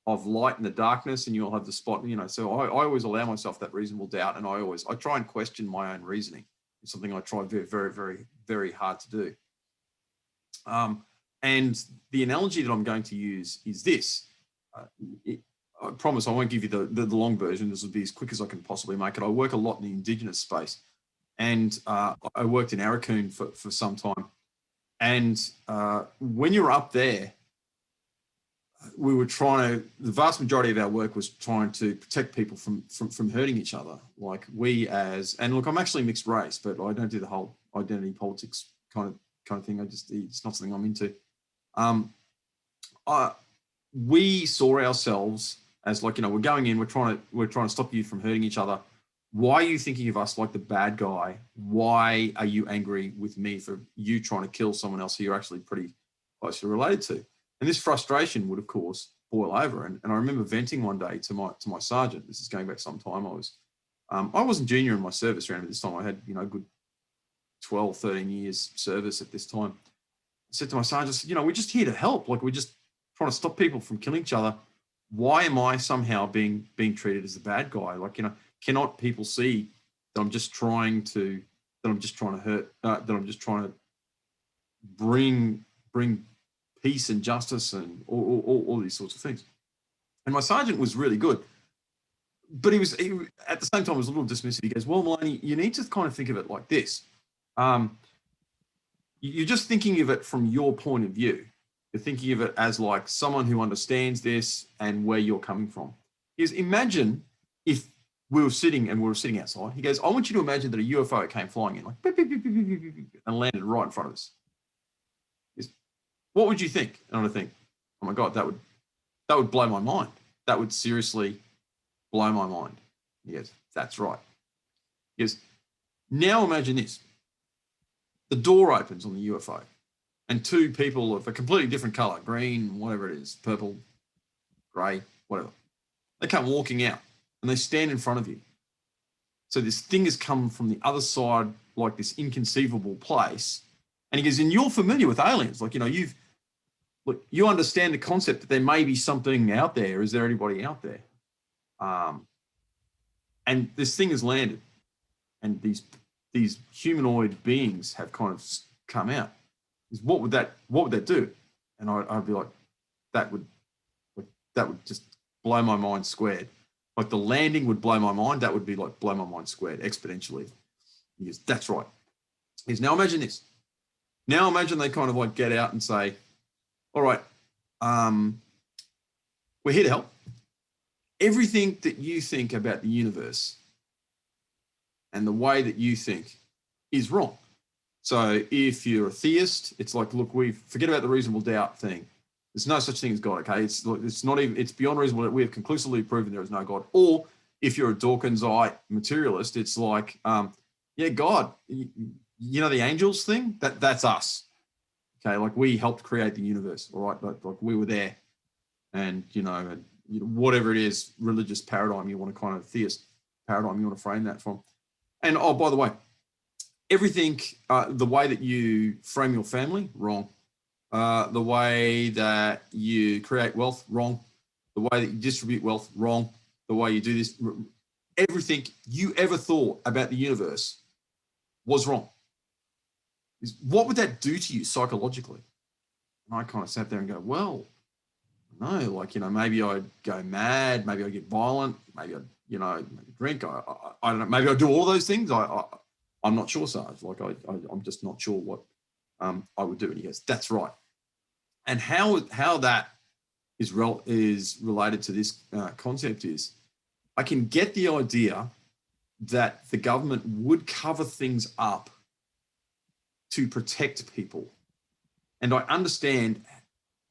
A: of light in the darkness, and you'll have the spot. So I always allow myself that reasonable doubt, and I try and question my own reasoning. It's something I try very, very, very, very hard to do. And the analogy that I'm going to use is this. I promise I won't give you the long version. This will be as quick as I can possibly make it. I work a lot in the Indigenous space, and I worked in Arakoon for some time. And when you're up there, we were the vast majority of our work was trying to protect people from hurting each other. Like and look, I'm actually mixed race, but I don't do the whole identity politics kind of thing. It's not something I'm into. We saw ourselves as we're going in, we're trying to stop you from hurting each other. Why are you thinking of us like the bad guy? Why are you angry with me for you trying to kill someone else who you're actually pretty closely related to? And this frustration would, of course, boil over. And I remember venting one day to my sergeant. This is going back some time. I wasn't junior in my service around at this time. I had, good 12, 13 years service at this time. said to my sergeant, I said, you know, we're just here to help. Like, we're just trying to stop people from killing each other. Why am I somehow being treated as the bad guy? Like, you know, cannot people see that I'm just trying to hurt, that I'm just trying to bring peace and justice and all these sorts of things. And my sergeant was really good, but he at the same time was a little dismissive. He goes, well, Maloney, you need to kind of think of it like this. You're just thinking of it from your point of view. You're thinking of it as like someone who understands this and where you're coming from. He goes, imagine if we were sitting outside. He goes, I want you to imagine that a UFO came flying in, like, beep, beep, beep, beep, beep, beep, beep, and landed right in front of us. He goes, what would you think? And I think, oh my God, that would blow my mind. That would seriously blow my mind. He goes, that's right. He goes, now imagine this. The door opens on the UFO and two people of a completely different color, green, whatever it is, purple, gray, whatever. They come walking out and they stand in front of you. So this thing has come from the other side, like this inconceivable place. And he goes, and you're familiar with aliens. Like, you know, you understand the concept that there may be something out there. Is there anybody out there? And this thing has landed and these humanoid beings have kind of come out. What would that do? And I'd be like, that would just blow my mind squared. Like the landing would blow my mind. That would be like blow my mind squared exponentially. He goes, that's right. He goes, now imagine this. Now imagine they kind of like get out and say, all right, we're here to help. Everything that you think about the universe and the way that you think is wrong. So if you're a theist, it's like, look, forget about the reasonable doubt thing. There's no such thing as God, okay? It's beyond reasonable doubt. We have conclusively proven there is no God. Or if you're a Dawkinsite materialist, it's like, yeah, God, you know the angels thing? That's us. Okay, like we helped create the universe, all right? Like we were there. And, you know, whatever it is, religious paradigm you want to kind of, theist paradigm you want to frame that from. And, oh, by the way, everything, the way that you frame your family, wrong. The way that you create wealth, wrong. The way that you distribute wealth, wrong. The way you do this, everything you ever thought about the universe was wrong. What would that do to you psychologically? And I kind of sat there and go, well, no, like, you know, maybe I'd go mad, maybe I'd get violent, maybe I'd, you know, maybe drink. I don't know, maybe I'd do all those things. I'm not sure, Sarge. Like, I'm just not sure what I would do. And he goes, that's right. And how that is related to this concept is, I can get the idea that the government would cover things up to protect people. And I understand,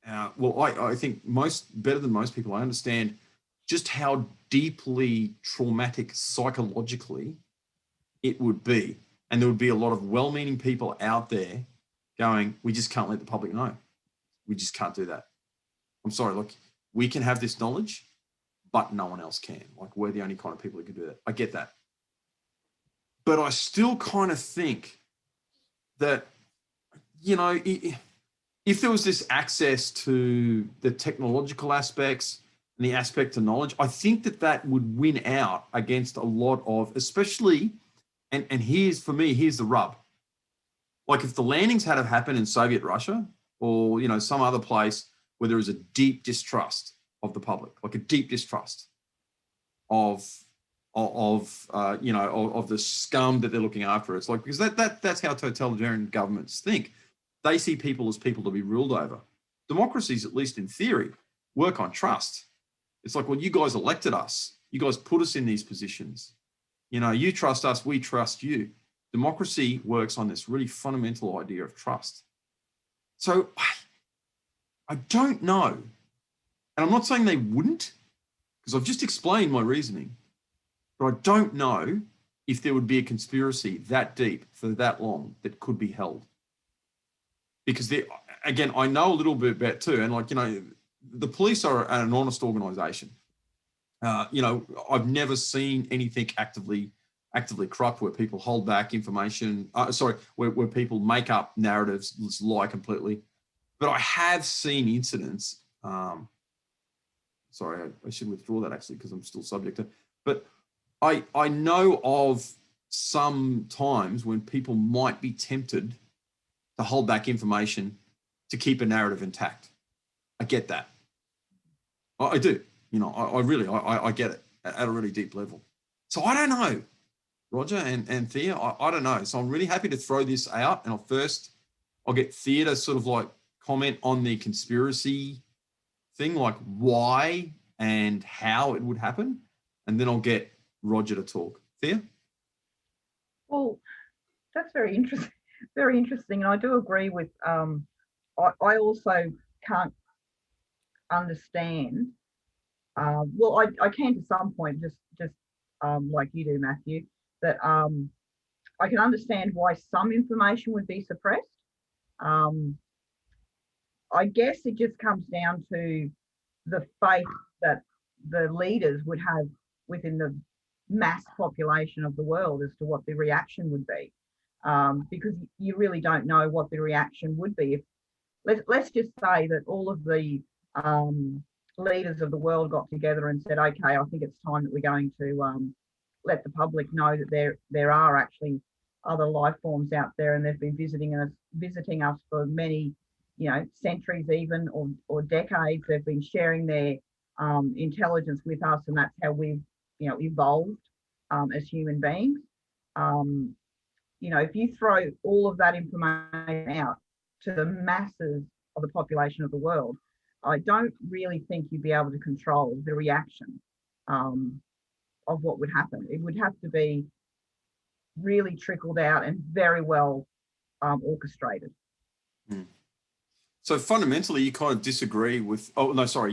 A: I think better than most people, I understand just how deeply traumatic psychologically it would be. And there would be a lot of well-meaning people out there going, we just can't let the public know. We just can't do that. I'm sorry, look, we can have this knowledge, but no one else can. Like, we're the only kind of people who can do that. I get that. But I still kind of think that, you know, if there was this access to the technological aspects and the aspect of knowledge, I think that would win out against a lot of, especially, and here's the rub. Like, if the landings had happened in Soviet Russia or, you know, some other place where there is a deep distrust of the public, like a deep distrust of the scum that they're looking after. It's like, because that's how totalitarian governments think. They see people as people to be ruled over. Democracies, at least in theory, work on trust. It's like, well, you guys elected us. You guys put us in these positions. You know, you trust us, we trust you. Democracy works on this really fundamental idea of trust. So I don't know. And I'm not saying they wouldn't, because I've just explained my reasoning. But I don't know if there would be a conspiracy that deep for that long that could be held. Because again, I know a little bit about too, and like, you know, the police are an honest organisation. You know, I've never seen anything actively corrupt where people hold back information. Where people make up narratives, lie completely. but I have seen incidents. Sorry, I should withdraw that actually because I'm still subject to. But I know of some times when people might be tempted to hold back information to keep a narrative intact. I get that. I do. You know, I really get it at a really deep level. So I don't know, Roger and Thea, I don't know. So I'm really happy to throw this out, and I'll get Thea to sort of like comment on the conspiracy thing, like why and how it would happen, and then I'll get Roger to talk. Thea?
D: Well, that's very interesting. Very interesting, and I do agree with. I also can't understand. Well, I can to some point, just like you do, Matthew. That I can understand why some information would be suppressed. I guess it just comes down to the faith that the leaders would have within the mass population of the world as to what the reaction would be, because you really don't know what the reaction would be. If let's just say that all of the leaders of the world got together and said, okay, I think it's time that we're going to let the public know that there are actually other life forms out there, and they've been visiting us for many, centuries even, or decades. They've been sharing their intelligence with us, and that's how we've evolved as human beings. If you throw all of that information out to the masses of the population of the world, I don't really think you'd be able to control the reaction of what would happen. It would have to be really trickled out and very well orchestrated.
A: Mm. So fundamentally, you kind of disagree with, I withdraw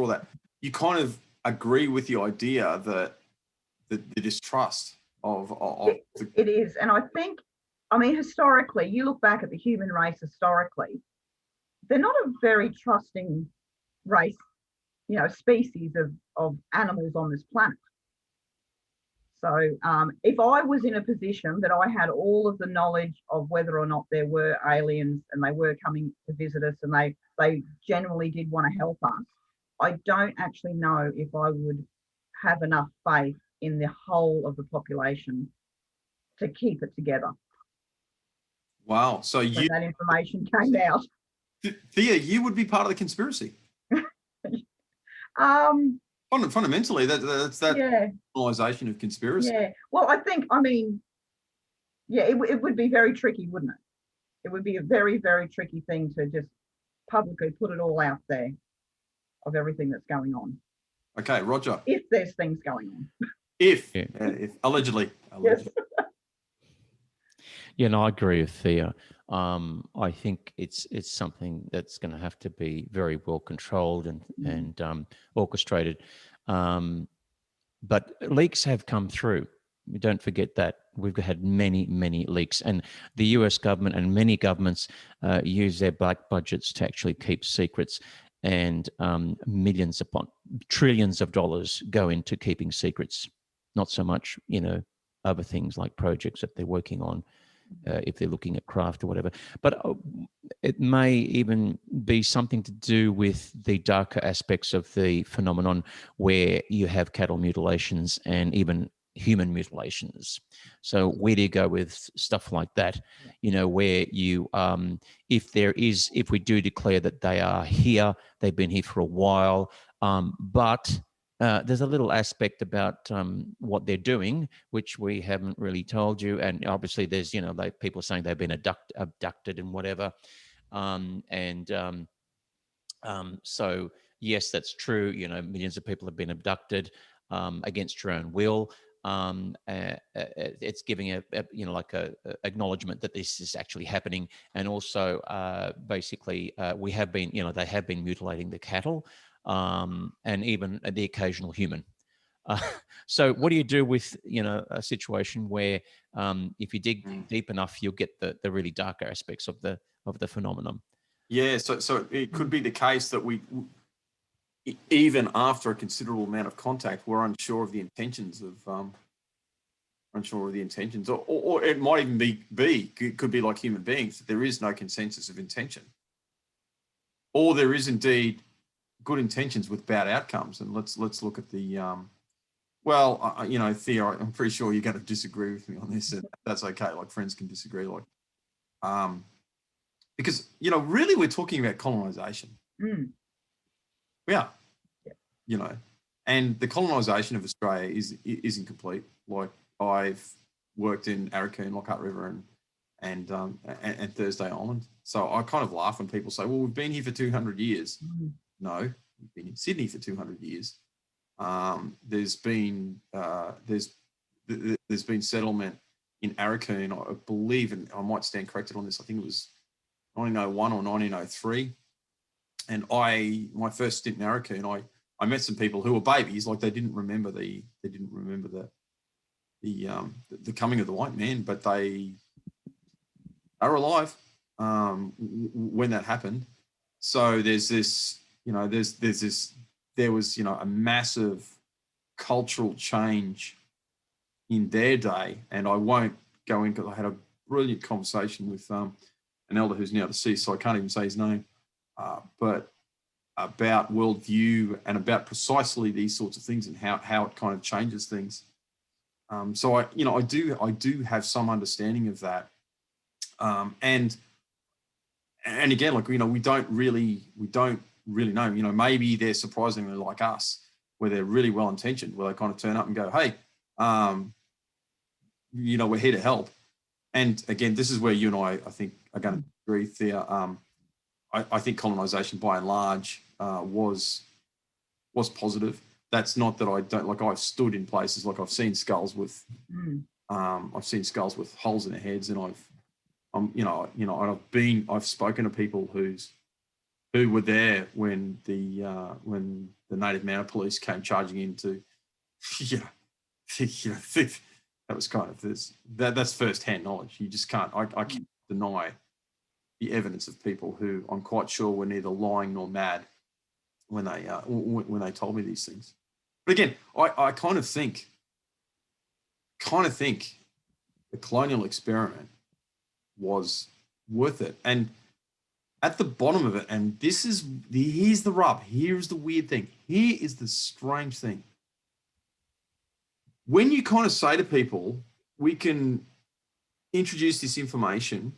A: that. You kind of agree with the idea that the distrust of
D: it is. And I think, historically, you look back at the human race historically, they're not a very trusting race, species of animals on this planet. So if I was in a position that I had all of the knowledge of whether or not there were aliens and they were coming to visit us and they genuinely did want to help us, I don't actually know if I would have enough faith in the whole of the population to keep it together.
A: Wow. So
D: when that information came out.
A: Thea, you would be part of the conspiracy. Fundamentally, that's that normalization of conspiracy.
D: Yeah. Well, I think, it would be very tricky, wouldn't it? It would be a very, very tricky thing to just publicly put it all out there of everything that's going on.
A: Okay, Roger.
D: If there's things going on.
A: If allegedly.
D: Yes.
C: Yeah, no, I agree with Thea. I think it's something that's going to have to be very well controlled and orchestrated. But leaks have come through. Don't forget that. We've had many, many leaks, and the US government and many governments use their black budgets to actually keep secrets, and millions upon trillions of dollars go into keeping secrets. Not so much, other things like projects that they're working on, if they're looking at craft or whatever. But it may even be something to do with the darker aspects of the phenomenon, where you have cattle mutilations and even human mutilations. So where do you go with stuff like that? Where you, if we do declare that they are here, they've been here for a while, but there's a little aspect about what they're doing, which we haven't really told you. And obviously there's, people saying they've been abducted and whatever. So yes, that's true. Millions of people have been abducted against your own will. It's giving a acknowledgement that this is actually happening. And also basically we have been, they have been mutilating the cattle. And even the occasional human. So what do you do with, a situation where if you dig deep enough, you'll get the really darker aspects of the phenomenon?
A: Yeah, so it could be the case that we, even after a considerable amount of contact, we're unsure of the intentions of unsure of the intentions, or it might even it could be like human beings, that there is no consensus of intention, or there is indeed good intentions with bad outcomes. And let's look at the you know, Thea, I'm pretty sure you're going to disagree with me on this, and that's okay. Like, friends can disagree, like, because, you know, really we're talking about colonization. We are, you know, and the colonization of Australia isn't complete. Like, I've worked in Arakoon, Lockhart River, and Thursday Island. So I kind of laugh when people say, well, we've been here for 200 years. No, we've been in Sydney for 200 years. There's been settlement in Arakoon, I believe, and I might stand corrected on this, I think it was 1901 or 1903. And my first stint in Arakoon, I met some people who were babies, like they didn't remember the coming of the white man, but they are alive when that happened. So there's this, you know, there was, you know, a massive cultural change in their day. And I won't go into, I had a brilliant conversation with an elder who's now deceased, so I can't even say his name, but about worldview and about precisely these sorts of things and how it kind of changes things. So I do have some understanding of that. And again, like, you know, we don't really know, you know, maybe they're surprisingly like us, where they're really well-intentioned, where they kind of turn up and go, hey, you know, we're here to help. And again, this is where you and I think, are going to agree there. I think colonization by and large was positive. That's not that I don't, like, I've stood in places, like I've seen skulls with holes in their heads, and I've spoken to people who were there when the Native Mounted Police came charging in to, that was kind of this. That's first-hand knowledge. You just can't. I can't deny the evidence of people who I'm quite sure were neither lying nor mad when they told me these things. But again, I kind of think the colonial experiment was worth it. And at the bottom of it, and here's the rub, here's the weird thing, here is the strange thing. When you kind of say to people, we can introduce this information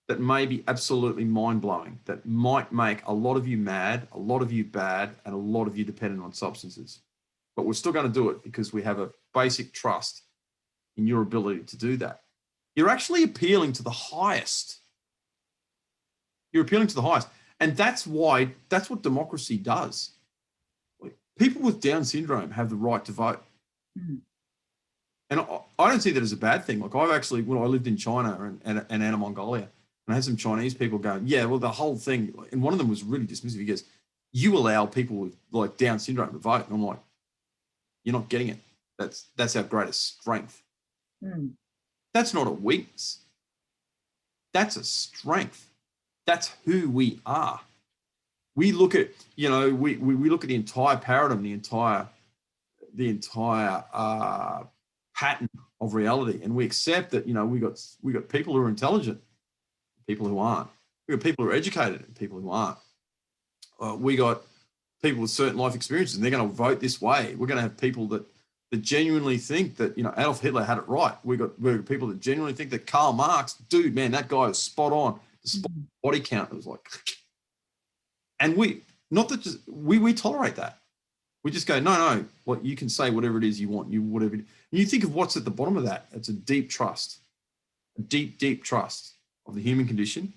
A: that may be absolutely mind-blowing, that might make a lot of you mad, a lot of you bad, and a lot of you dependent on substances, but we're still going to do it because we have a basic trust in your ability to do that. You're actually appealing to the highest. You're appealing to the highest. And that's what democracy does. Like, people with Down syndrome have the right to vote. Mm-hmm. And I don't see that as a bad thing. Like, I've actually, when I lived in China and Inner Mongolia, and I had some Chinese people going, yeah, well, the whole thing, and one of them was really dismissive. He goes, you allow people with, like, Down syndrome to vote. And I'm like, you're not getting it. That's our greatest strength. Mm. That's not a weakness. That's a strength. That's who we are. We look at, we look at the entire paradigm, the entire pattern of reality, and we accept that, we got people who are intelligent, people who aren't. We got people who are educated and people who aren't. We got people with certain life experiences, and they're going to vote this way. We're going to have people that genuinely think that, Adolf Hitler had it right. We got people that genuinely think that Karl Marx, dude, man, that guy is spot on. The spot body count was like, and we tolerate that. We just go, no, well, you can say whatever it is you want, whatever. And you think of what's at the bottom of that. It's a deep trust, a deep, deep trust of the human condition,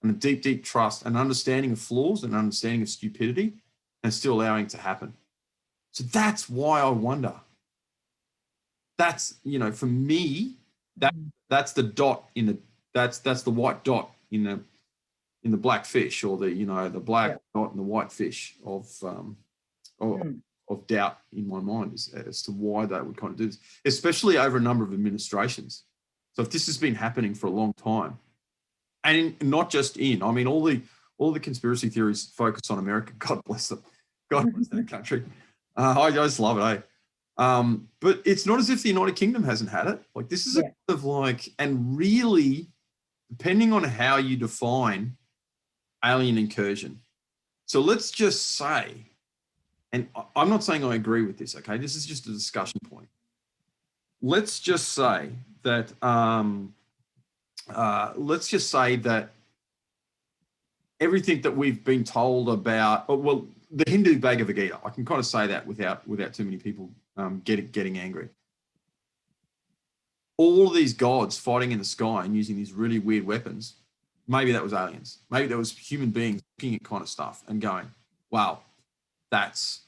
A: and a deep, deep trust, an understanding of flaws, an understanding of stupidity, and still allowing it to happen. So that's why I wonder. That's, for me, that's the dot in the, that's the white dot in the black fish, or the black dot in the white fish of doubt in my mind as to why they would kind of do this, especially over a number of administrations. So if this has been happening for a long time, and not just all the conspiracy theories focus on America. God bless them. God bless that country. I just love it, But it's not as if the United Kingdom hasn't had it. Like, this is a kind of like, and really, depending on how you define alien incursion. So let's just say, and I'm not saying I agree with this, okay? This is just a discussion point. Let's just say that, everything that we've been told about, well, the Hindu Bhagavad Gita, I can kind of say that without too many people getting angry. All of these gods fighting in the sky and using these really weird weapons, maybe that was aliens. Maybe that was human beings looking at kind of stuff and going, wow, that's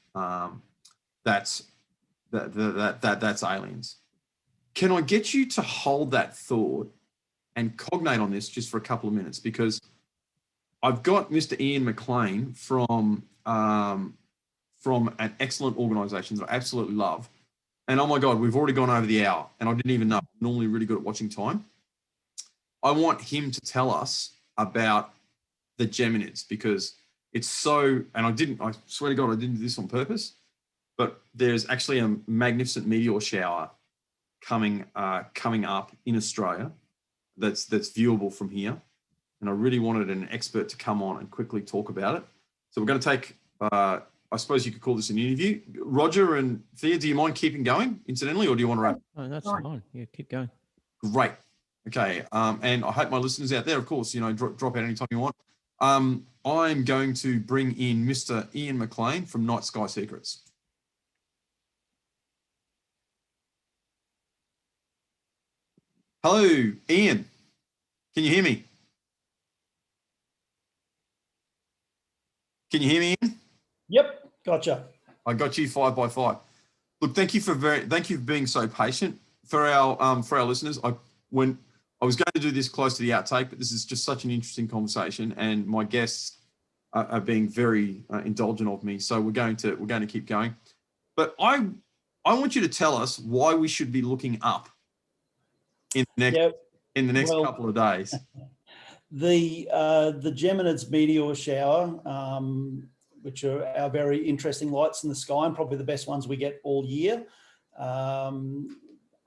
A: aliens. Can I get you to hold that thought and cognate on this just for a couple of minutes? Because I've got Mr. Ian McLean from an excellent organisation that I absolutely love. And oh my God, we've already gone over the hour and I didn't even know. I'm normally really good at watching time. I want him to tell us about the Geminids, because it's so, and I swear to God, I didn't do this on purpose, but there's actually a magnificent meteor shower coming up in Australia that's viewable from here. And I really wanted an expert to come on and quickly talk about it. So we're going to take, I suppose you could call this an interview. Roger and Thea, do you mind keeping going, incidentally, or do you want to wrap?
C: Oh, that's fine. Yeah, keep going.
A: Great. Okay. And I hope my listeners out there, of course, drop out anytime you want. I'm going to bring in Mr. Ian McLean from Night Sky Secrets. Hello, Ian. Can you hear me? Can you hear me, Ian?
E: Yep, gotcha.
A: I got you 5 by 5. Look, thank you for being so patient. For our listeners, when I was going to do this close to the outtake, but this is just such an interesting conversation, and my guests are being very indulgent of me, so we're going to keep going. But I want you to tell us why we should be looking up in the next couple of days.
E: The Geminids meteor shower, which are our very interesting lights in the sky and probably the best ones we get all year.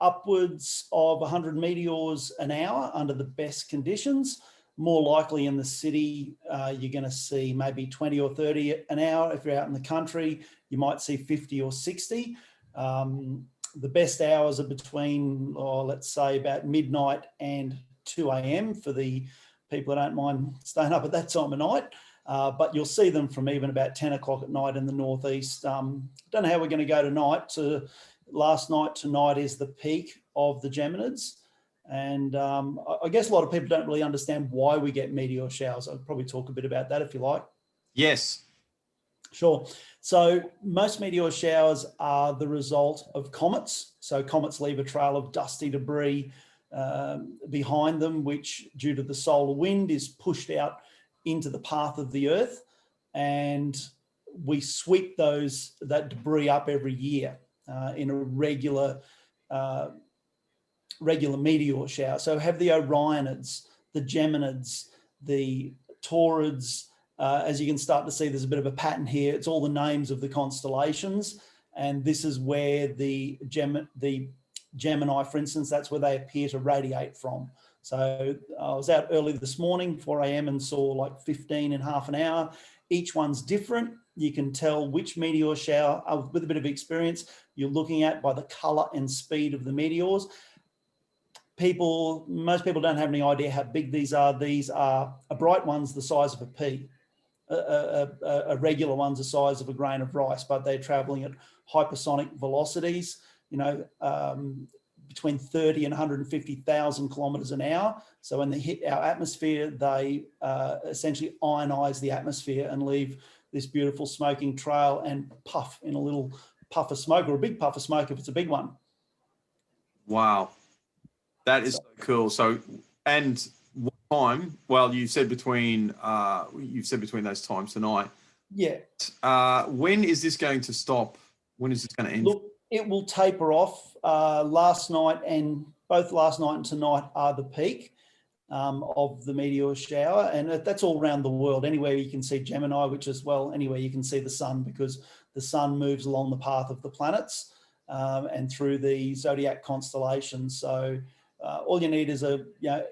E: Upwards of 100 meteors an hour under the best conditions. More likely in the city, you're going to see maybe 20 or 30 an hour. If you're out in the country, you might see 50 or 60. The best hours are between, let's say, about midnight and 2 a.m. for the people that don't mind staying up at that time of night. But you'll see them from even about 10 o'clock at night in the northeast. Don't know how we're going to go tonight. Last night, tonight is the peak of the Geminids. And I guess a lot of people don't really understand why we get meteor showers. I'll probably talk a bit about that if you like.
A: Yes.
E: Sure. So most meteor showers are the result of comets. So comets leave a trail of dusty debris behind them, which due to the solar wind is pushed out into the path of the Earth. And we sweep that debris up every year in a regular meteor shower. So have the Orionids, the Geminids, the Taurids. As you can start to see, there's a bit of a pattern here. It's all the names of the constellations. And this is where the Gemini, for instance, that's where they appear to radiate from. So I was out early this morning, 4 a.m. and saw like 15 in half an hour. Each one's different. You can tell which meteor shower, with a bit of experience, you're looking at by the color and speed of the meteors. Most people don't have any idea how big these are. These are a bright one's the size of a pea. A regular one's the size of a grain of rice, but they're traveling at hypersonic velocities, between 30 and 150,000 kilometers an hour. So when they hit our atmosphere, they essentially ionize the atmosphere and leave this beautiful smoking trail and puff in a little puff of smoke, or a big puff of smoke if it's a big one.
A: Wow. That is so cool. So, and what time? Well, you said between those times tonight.
E: Yeah.
A: When is this going to stop? When is this going to end?
E: Look, it will taper off. Both last night and tonight are the peak of the meteor shower, and that's all around the world. Anywhere you can see Gemini, which is anywhere you can see the sun, because the sun moves along the path of the planets. and through the zodiac constellations. So all you need is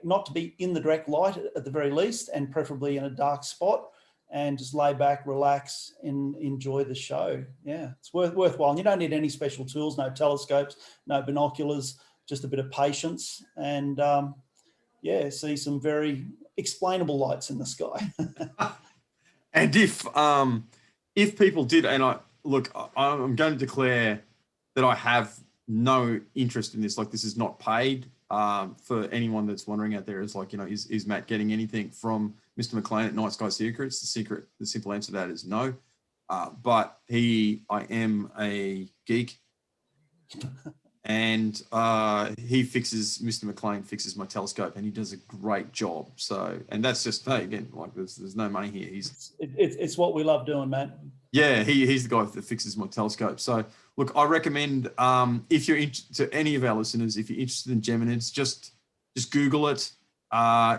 E: not to be in the direct light at the very least, and preferably in a dark spot, and just lay back, relax, and enjoy the show. Yeah, it's worthwhile. And you don't need any special tools, no telescopes, no binoculars, just a bit of patience, and see some very explainable lights in the sky.
A: And if people did, and I'm going to declare that I have no interest in this. Like, this is not paid. For anyone that's wondering out there, is like, is Matt getting anything from Mr. McLean at Night Sky Secrets? The simple answer to that is no. But I am a geek, and Mr. McLean fixes my telescope, and he does a great job. So, and that's just, hey, again, like, there's no money here.
E: It's what we love doing, Matt.
A: Yeah, he's the guy that fixes my telescope. So, look, I recommend, if you're to any of our listeners, if you're interested in Geminids, just Google it.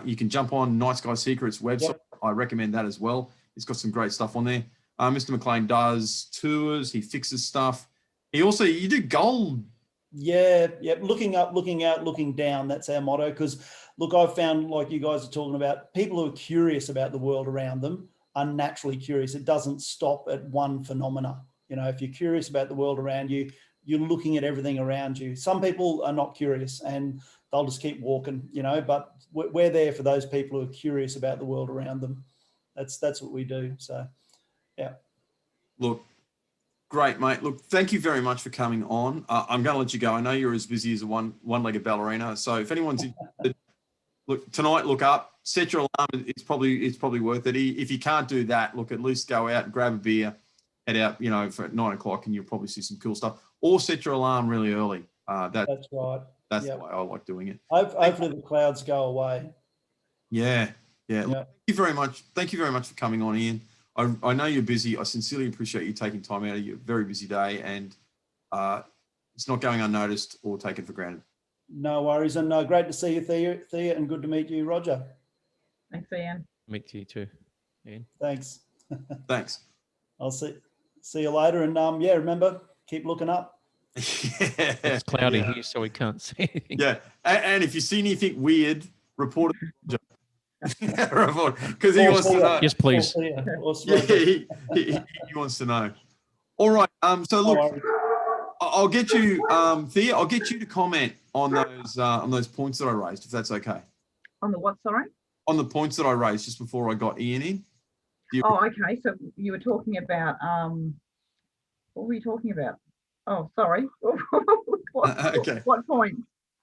A: You can jump on Night Sky Secrets website. Yep. I recommend that as well. It's got some great stuff on there. Mr. McLean does tours. He fixes stuff. You do gold.
E: Yeah. Looking up, looking out, looking down. That's our motto. Because, look, I've found, like you guys are talking about, people who are curious about the world around them are naturally curious. It doesn't stop at one phenomena. If you're curious about the world around you, you're looking at everything around you. Some people are not curious and they'll just keep walking, but we're there for those people who are curious about the world around them. That's what we do. So, yeah. Look,
A: great, mate. Look, thank you very much for coming on. I'm going to let you go. I know you're as busy as a one-legged ballerina. So if anyone's interested, look, tonight, look up, set your alarm. It's probably worth it. If you can't do that, look, at least go out and grab a beer, head out, for 9 o'clock, and you'll probably see some cool stuff. Or set your alarm really early.
E: That's right.
A: That's the way I like doing it.
E: Hopefully the clouds go away.
A: Yeah. Look, thank you very much. Thank you very much for coming on, Ian. I know you're busy. I sincerely appreciate you taking time out of your very busy day, and it's not going unnoticed or taken for granted.
E: No worries, and great to see you, Thea, and good to meet you, Roger.
D: Thanks, Ian.
C: Meet you too, Ian.
E: Thanks.
A: Thanks.
E: I'll see you later, and remember, keep looking up.
A: Yeah.
C: It's cloudy here, so we can't see anything.
A: Yeah, and if you see anything weird, report it. Because he wants to know.
C: Yes, please.
A: He wants to know. All right. So look, I'll get you, Thea. I'll get you to comment on those points that I raised, if that's okay.
D: On the what? Sorry.
A: On the points that I raised just before I got Ian in.
D: Okay. So you were talking about what were you talking about? Oh, sorry.
A: Okay.
D: What point?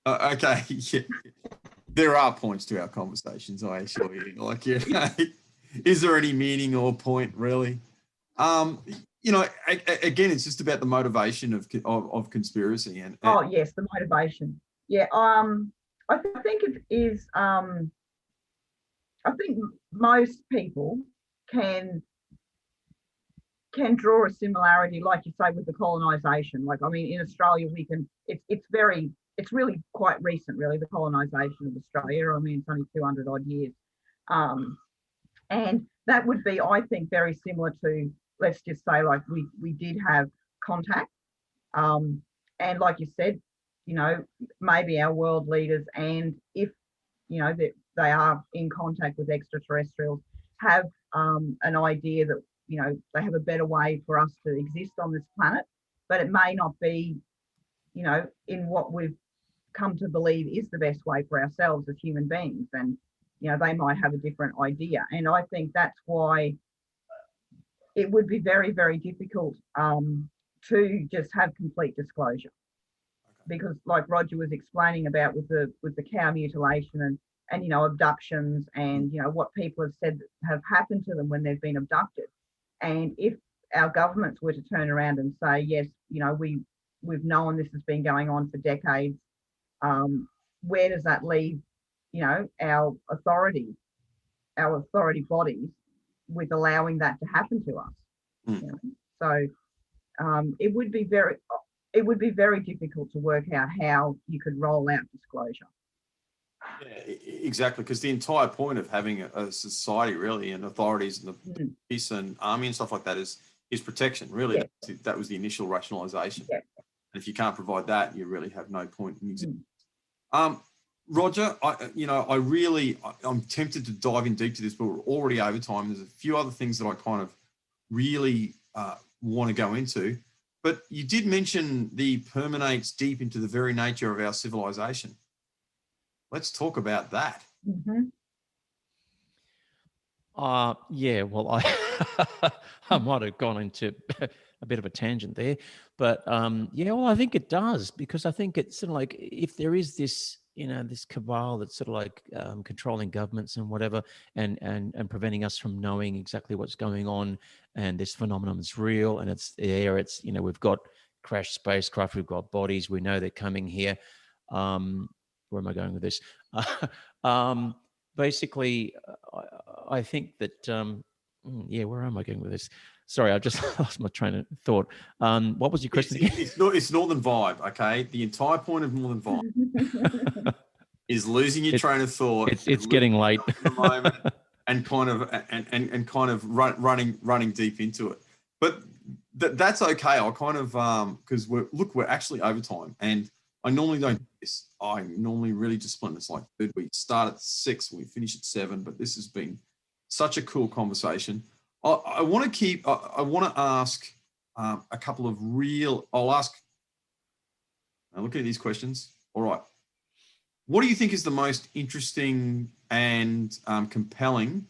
A: Okay. Yeah. There are points to our conversations, I assure you. Like, is there any meaning or point really? Again, it's just about the motivation of conspiracy and
D: oh yes, the motivation. Yeah. I think it is. I think most people can draw a similarity, like you say, with the colonisation. Like, I mean, in Australia, we can. It's really quite recent, really, the colonisation of Australia. I mean, it's only 200 odd years. And that would be, I think, very similar to, let's just say, like we did have contact. And like you said, maybe our world leaders, and if, that they are in contact with extraterrestrials, have an idea that, they have a better way for us to exist on this planet, but it may not be, in what we've come to believe is the best way for ourselves as human beings. And, they might have a different idea. And I think that's why it would be very, very difficult to just have complete disclosure. Because like Roger was explaining about with the cow mutilation and abductions and, what people have said have happened to them when they've been abducted. And if our governments were to turn around and say, yes, we've known this has been going on for decades, where does that leave, our authority bodies with allowing that to happen to us? So it would be very difficult to work out how you could roll out disclosure.
A: Yeah, exactly, because the entire point of having a society, really, and authorities and the police and army and stuff like that is protection, really.
D: Yeah.
A: That was the initial rationalization.
D: Yeah.
A: And if you can't provide that, you really have no point in existing.
D: Mm.
A: Roger, I'm tempted to dive in deep to this, but we're already over time. There's a few other things that I kind of really want to go into. But you did mention the permeates deep into the very nature of our civilization. Let's talk about that.
D: Mm-hmm.
C: Yeah, well, I might have gone into a bit of a tangent there, but yeah, well, I think it does, because I think it's sort of like, if there is this, this cabal that's sort of like controlling governments and whatever, and preventing us from knowing exactly what's going on, and this phenomenon is real, and it's there. It's, we've got crashed spacecraft, we've got bodies, we know they're coming here. Where am I going with this? Basically, I think that, yeah, where am I going with this? Sorry, I just lost my train of thought. What was your question again?
A: It's Northern Vibe, okay? The entire point of Northern Vibe is losing your train of thought.
C: It's getting late.
A: and kind of running deep into it. But that's okay. I'll kind of, because we're actually over time, and I normally don't do this. I'm normally really disciplined. It's like, dude, we start at 6, we finish at 7, but this has been such a cool conversation. I want to ask a couple of I'll ask, now look at these questions. All right. What do you think is the most interesting and compelling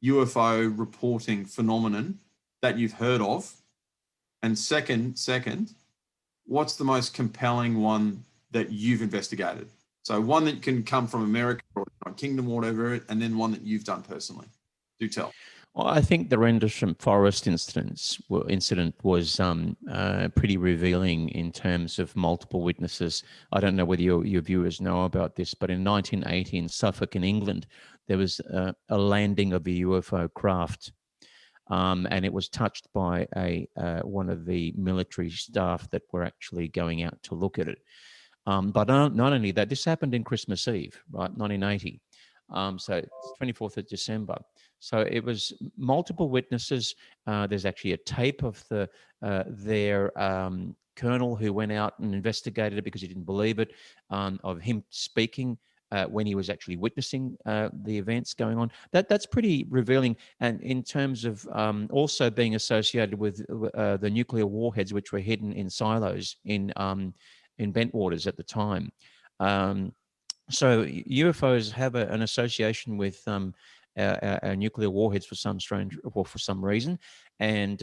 A: UFO reporting phenomenon that you've heard of? And second, what's the most compelling one that you've investigated? So one that can come from America or Kingdom or whatever, and then one that you've done personally. Do tell.
C: Well, I think the Rendlesham Forest incident was pretty revealing in terms of multiple witnesses. I don't know whether your viewers know about this, but in 1980 in Suffolk in England, there was a landing of a UFO craft. And it was touched by one of the military staff that were actually going out to look at it. But not only that, this happened in Christmas Eve, right, 1980. So it's 24th of December. So it was multiple witnesses. There's actually a tape of their colonel who went out and investigated it because he didn't believe it, of him speaking when he was actually witnessing the events going on. That's pretty revealing. And in terms of also being associated with the nuclear warheads, which were hidden in silos in Bentwaters at the time. So UFOs have an association with our nuclear warheads for some reason. And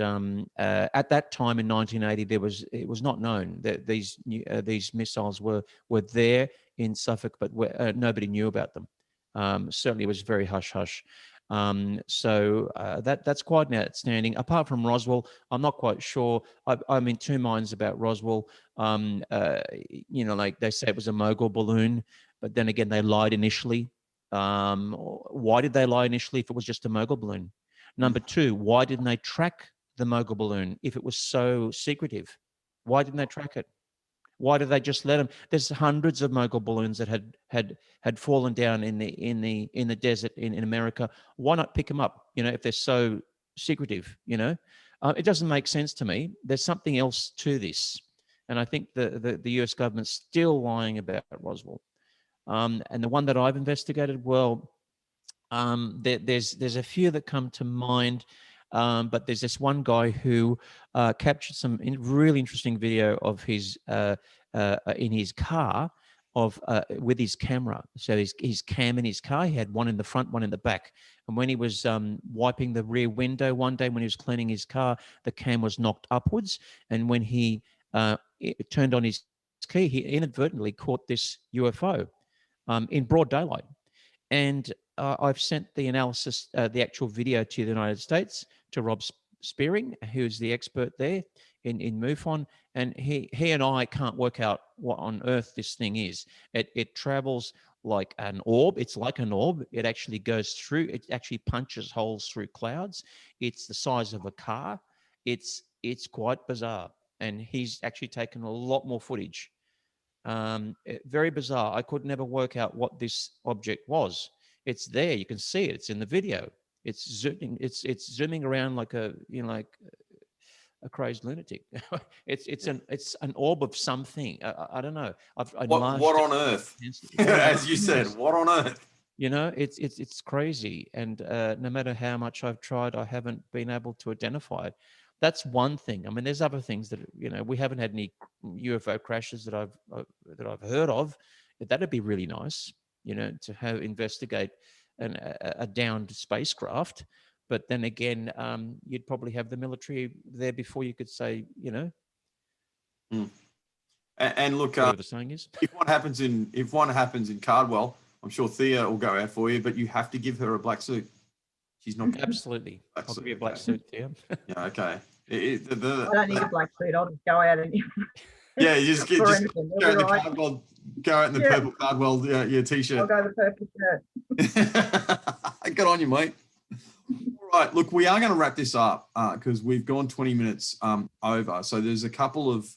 C: at that time in 1980, it was not known that these missiles were there in Suffolk, but nobody knew about them. Certainly, it was very hush hush. So that's quite an outstanding. Apart from Roswell, I'm not quite sure. I'm in two minds about Roswell. Like they say it was a mogul balloon, but then again, they lied initially. Why did they lie initially if it was just a mogul balloon? Number two, why didn't they track the mogul balloon if it was so secretive? Why didn't they track it? Why did they just let them? There's hundreds of mogul balloons that had fallen down in the desert in America. Why not pick them up? If they're so secretive, it doesn't make sense to me. There's something else to this, and I think the U.S. government's still lying about Roswell. And the one that I've investigated, well, there's a few that come to mind. But there's this one guy who captured some really interesting video of his in his car with his camera. So his cam in his car, he had one in the front, one in the back. And when he was wiping the rear window one day when he was cleaning his car, the cam was knocked upwards. And when he turned on his key, he inadvertently caught this UFO in broad daylight. And I've sent the analysis, the actual video to the United States, to Rob Spearing, who's the expert there in MUFON. And he and I can't work out what on earth this thing is. It travels like an orb. It's like an orb. It actually goes through, it actually punches holes through clouds. It's the size of a car. It's quite bizarre. And he's actually taken a lot more footage. Very bizarre. I could never work out what this object was. It's there. You can see it. It's in the video. It's zooming. It's zooming around like a a crazy lunatic. it's an orb of something. I don't know.
A: What on earth? As you said, what on earth?
C: You know, it's crazy, and no matter how much I've tried, I haven't been able to identify it. That's one thing. I mean, there's other things that, you know, we haven't had any UFO crashes that I've heard of. That'd be really nice, you know, to have investigate a downed spacecraft. But then again, you'd probably have the military there before you could say, you know.
A: And look,
C: whatever the saying is.
A: if one happens in Cardwell, I'm sure Thea will go out for you, but you have to give her a black suit. She's not
C: Absolutely. I'll give you a black suit, Thea.
A: Yeah, okay.
D: I don't need a black suit. I'll just go out and
A: yeah, you just go in the
D: right.
A: Cardwell, go out in the purple Cardwell t-shirt.
D: I'll go the purple shirt.
A: Good on you, mate. All right, look, we are going to wrap this up because we've gone 20 minutes over. So there's a couple of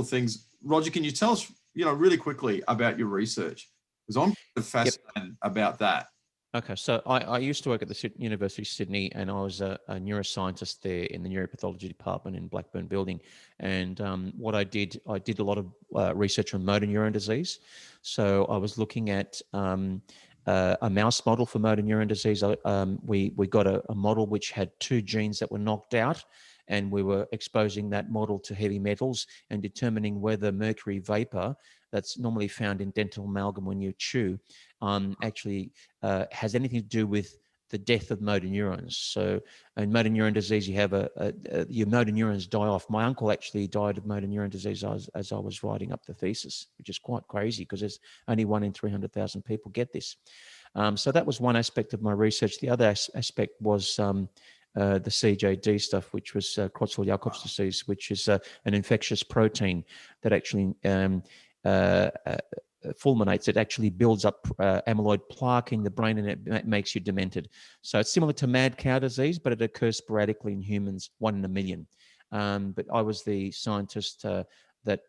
A: things. Roger, can you tell us, you know, really quickly about your research? Because I'm fascinated about that.
C: Okay, so I used to work at the University of Sydney, and I was a neuroscientist there in the neuropathology department in Blackburn Building. And what I did a lot of research on motor neuron disease. So I was looking at a mouse model for motor neuron disease. We got a model which had 2 genes that were knocked out, and we were exposing that model to heavy metals and determining whether mercury vapor that's normally found in dental amalgam when you chew actually has anything to do with the death of motor neurons. So in motor neuron disease, you have your motor neurons die off. My uncle actually died of motor neuron disease as I was writing up the thesis, which is quite crazy because there's only 1 in 300,000 people get this. So that was one aspect of my research. The other aspect was the CJD stuff, which was Creutzfeldt-Jakob's disease, which is an infectious protein that actually fulminates. It actually builds up amyloid plaque in the brain, and it makes you demented. So it's similar to mad cow disease, but it occurs sporadically in humans, 1 in a million. But I was the scientist that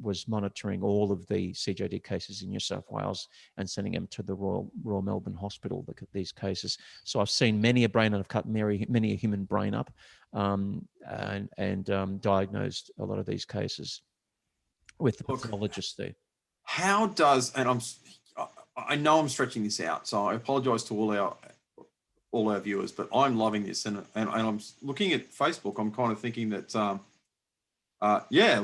C: was monitoring all of the CJD cases in New South Wales and sending them to the Royal Melbourne Hospital, look at these cases. So I've seen many a brain, and I've cut many a human brain up and diagnosed a lot of these cases with the pathologist there.
A: How does, and I know I'm stretching this out, so I apologize to all our viewers, but I'm loving this, and I'm looking at Facebook. I'm kind of thinking that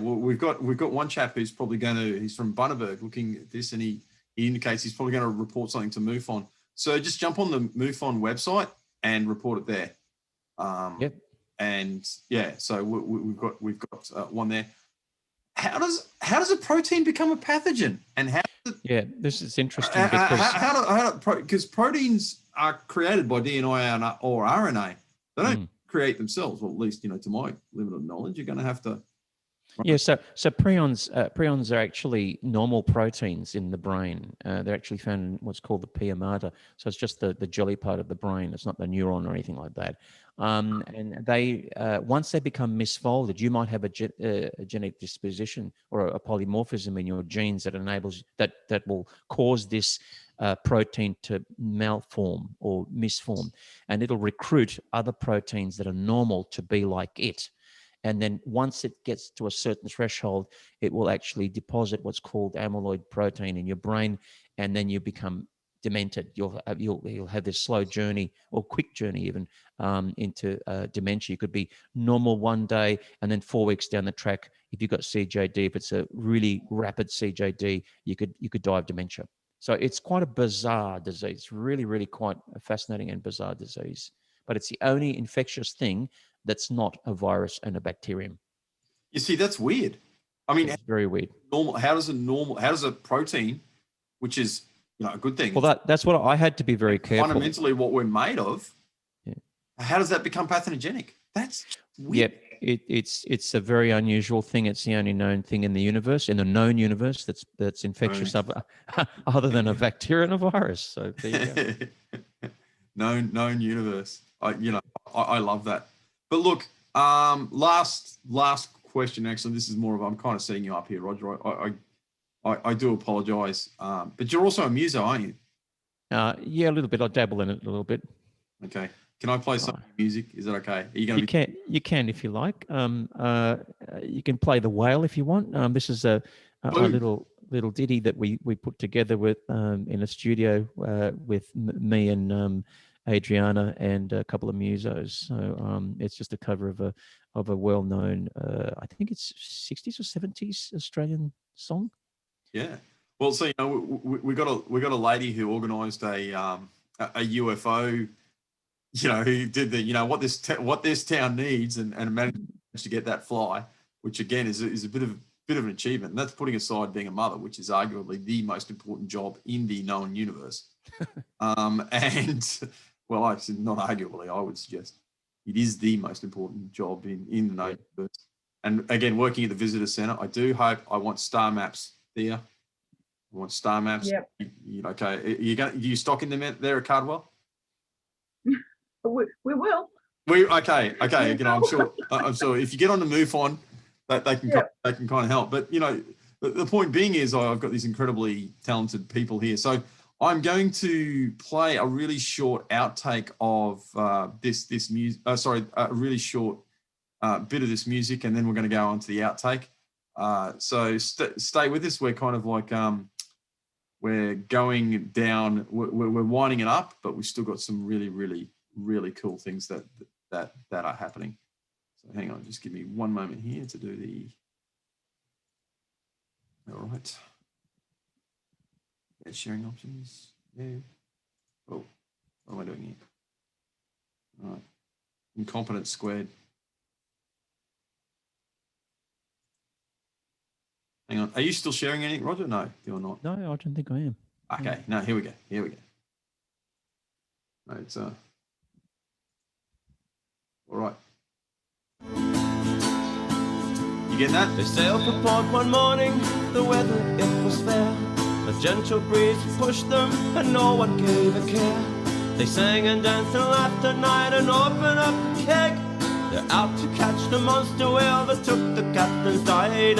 A: we've got one chap who's probably he's from Bundaberg, looking at this, and he indicates he's probably going to report something to MUFON. So just jump on the MUFON website and report it there.
C: Yep.
A: And yeah, so we've got one there. How does a protein become a pathogen? And how?
C: This is interesting because
A: because proteins are created by DNA or RNA. They don't create themselves. Well, at least, you know, to my limited knowledge, you're going to have to.
C: Yeah, so prions are actually normal proteins in the brain. They're actually found in what's called the pia mater. So it's just the jelly part of the brain. It's not the neuron or anything like that. And they once they become misfolded, you might have a genetic disposition or a polymorphism in your genes that enables that will cause this protein to malform or misform, and it'll recruit other proteins that are normal to be like it. And then once it gets to a certain threshold, it will actually deposit what's called amyloid protein in your brain, and then you become demented. You'll have this slow journey or quick journey even into dementia. You could be normal one day, and then 4 weeks down the track, if you've got CJD, if it's a really rapid CJD, you could die of dementia. So it's quite a bizarre disease. It's really, really quite a fascinating and bizarre disease. But it's the only infectious thing that's not a virus and a bacterium.
A: You see, that's weird. I mean,
C: it's very weird.
A: How does a protein, which is, you know, a good thing.
C: Well, that's what I had to be very careful.
A: Fundamentally, what we're made of.
C: Yeah.
A: How does that become pathogenic? That's weird.
C: Yep. It's a very unusual thing. It's the only known thing in the universe, in the known universe, that's infectious, other than a bacteria and a virus. So there you go.
A: known universe. I love that. But look, last question. Actually, this is more of, I'm kind of setting you up here, Roger. I do apologise, but you're also a muso, aren't you?
C: Yeah, a little bit. I dabble in it a little bit.
A: Okay. Can I play some music? Is that okay? Are you going to
C: You can if you like. You can play the whale if you want. This is a little ditty that we put together with in a studio with me and Adriana and a couple of musos. So it's just a cover of a well-known, I think it's 60s or 70s Australian song.
A: Yeah. Well, so we got a lady who organised a UFO, who did the what this town needs and managed to get that fly, which again is a bit of an achievement. And that's putting aside being a mother, which is arguably the most important job in the known universe. And well, I said not arguably, I would suggest it is the most important job in the known universe. And again, working at the visitor centre, I want star maps there. I want star maps.
D: Yep.
A: Okay. Are you stocking them there at Cardwell?
D: We will.
A: Okay. I'm sure if you get on the MUFON, they can kind of help. But the point being is I've got these incredibly talented people here. So I'm going to play a really short outtake of this music. A really short bit of this music, and then we're going to go on to the outtake. So stay with us. We're kind of like we're going down. We're winding it up, but we've still got some really, really, really cool things that are happening. So hang on, just give me one moment here to do the. All right. Yeah, sharing options. Yeah. Oh, what am I doing here? All right. Incompetence squared. Hang on. Are you still sharing anything, Roger? No, you're not.
C: No, I don't think I am.
A: Okay. No, here we go. No, it's all right. You getting that?
F: They sailed for port one morning, the weather it was fair. A gentle breeze pushed them and no one gave a care. They sang and danced and laughed at night and opened up the keg. They're out to catch the monster whale that took the captain's die.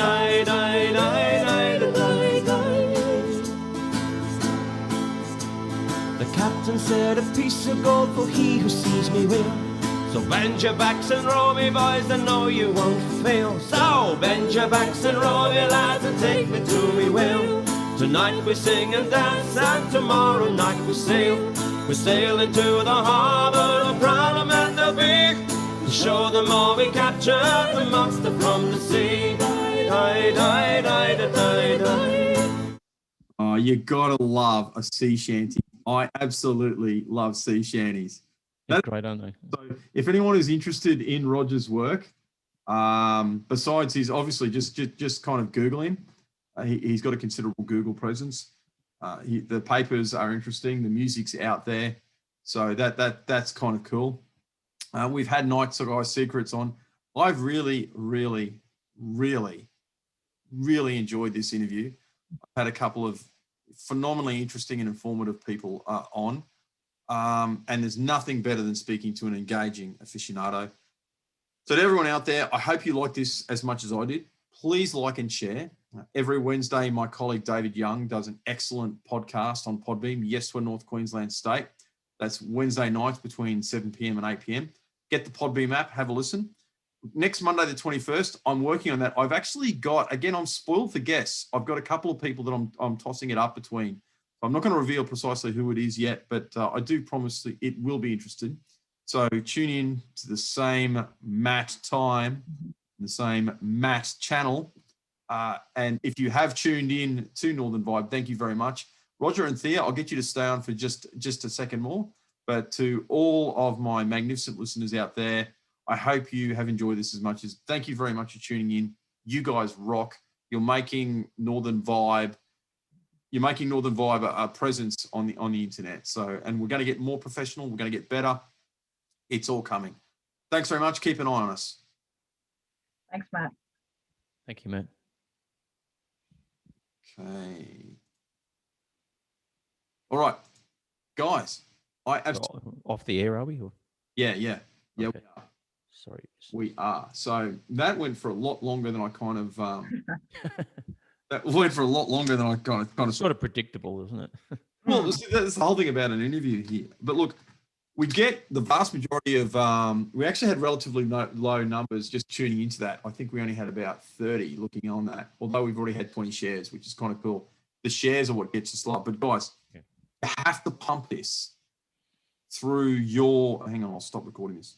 F: The captain said a piece of gold for he who sees me will. So bend your backs and row me boys, I know you won't fail. So bend your backs and row me lads and take me to me will. Tonight we sing and dance and tomorrow night we sail. We sail into the harbour of Parliament the Big. To show them all we captured the monster from the sea.
A: Oh, you gotta love a sea shanty. I absolutely love sea shanties.
C: That's great, aren't they?
A: So if anyone is interested in Roger's work, besides he's obviously just kind of Google him. He's got a considerable Google presence. The papers are interesting. The music's out there. So that's kind of cool. We've had Night Sky Secrets on. I've really, really, really, really enjoyed this interview. I've had a couple of phenomenally interesting and informative people on. And there's nothing better than speaking to an engaging aficionado. So to everyone out there, I hope you like this as much as I did. Please like and share. Every Wednesday, my colleague David Young does an excellent podcast on Podbeam. Yes, we're North Queensland State. That's Wednesday nights between 7 p.m. and 8 p.m. Get the Podbeam app, have a listen. Next Monday, the 21st, I'm working on that. I've actually got, again, I'm spoiled for guests. I've got a couple of people that I'm tossing it up between. I'm not going to reveal precisely who it is yet, but I do promise that it will be interesting. So tune in to the same Matt time, the same Matt channel. And if you have tuned in to Northern Vibe, thank you very much. Roger and Thea, I'll get you to stay on for just a second more. But to all of my magnificent listeners out there, I hope you have enjoyed this as much as. Thank you very much for tuning in. You guys rock. You're making Northern Vibe. You're making Northern Vibe a presence on the internet. So, and we're going to get more professional. We're going to get better. It's all coming. Thanks very much. Keep an eye on us.
D: Thanks, Matt.
C: Thank you, Matt.
A: Okay. All right, guys.
C: Off the air, are we? Or?
A: Yeah,
C: Okay.
A: we are.
C: Sorry.
A: We are. So that went for a lot longer than I kind of. That went for a lot longer than I kind of.
C: Sort of predictable, isn't it?
A: Well, that's the whole thing about an interview here. But look, we get the vast majority of, we actually had relatively low numbers just tuning into that. I think we only had about 30 looking on that, although we've already had 20 shares, which is kind of cool. The shares are what gets us live. But guys, you have to pump this through your, hang on, I'll stop recording this.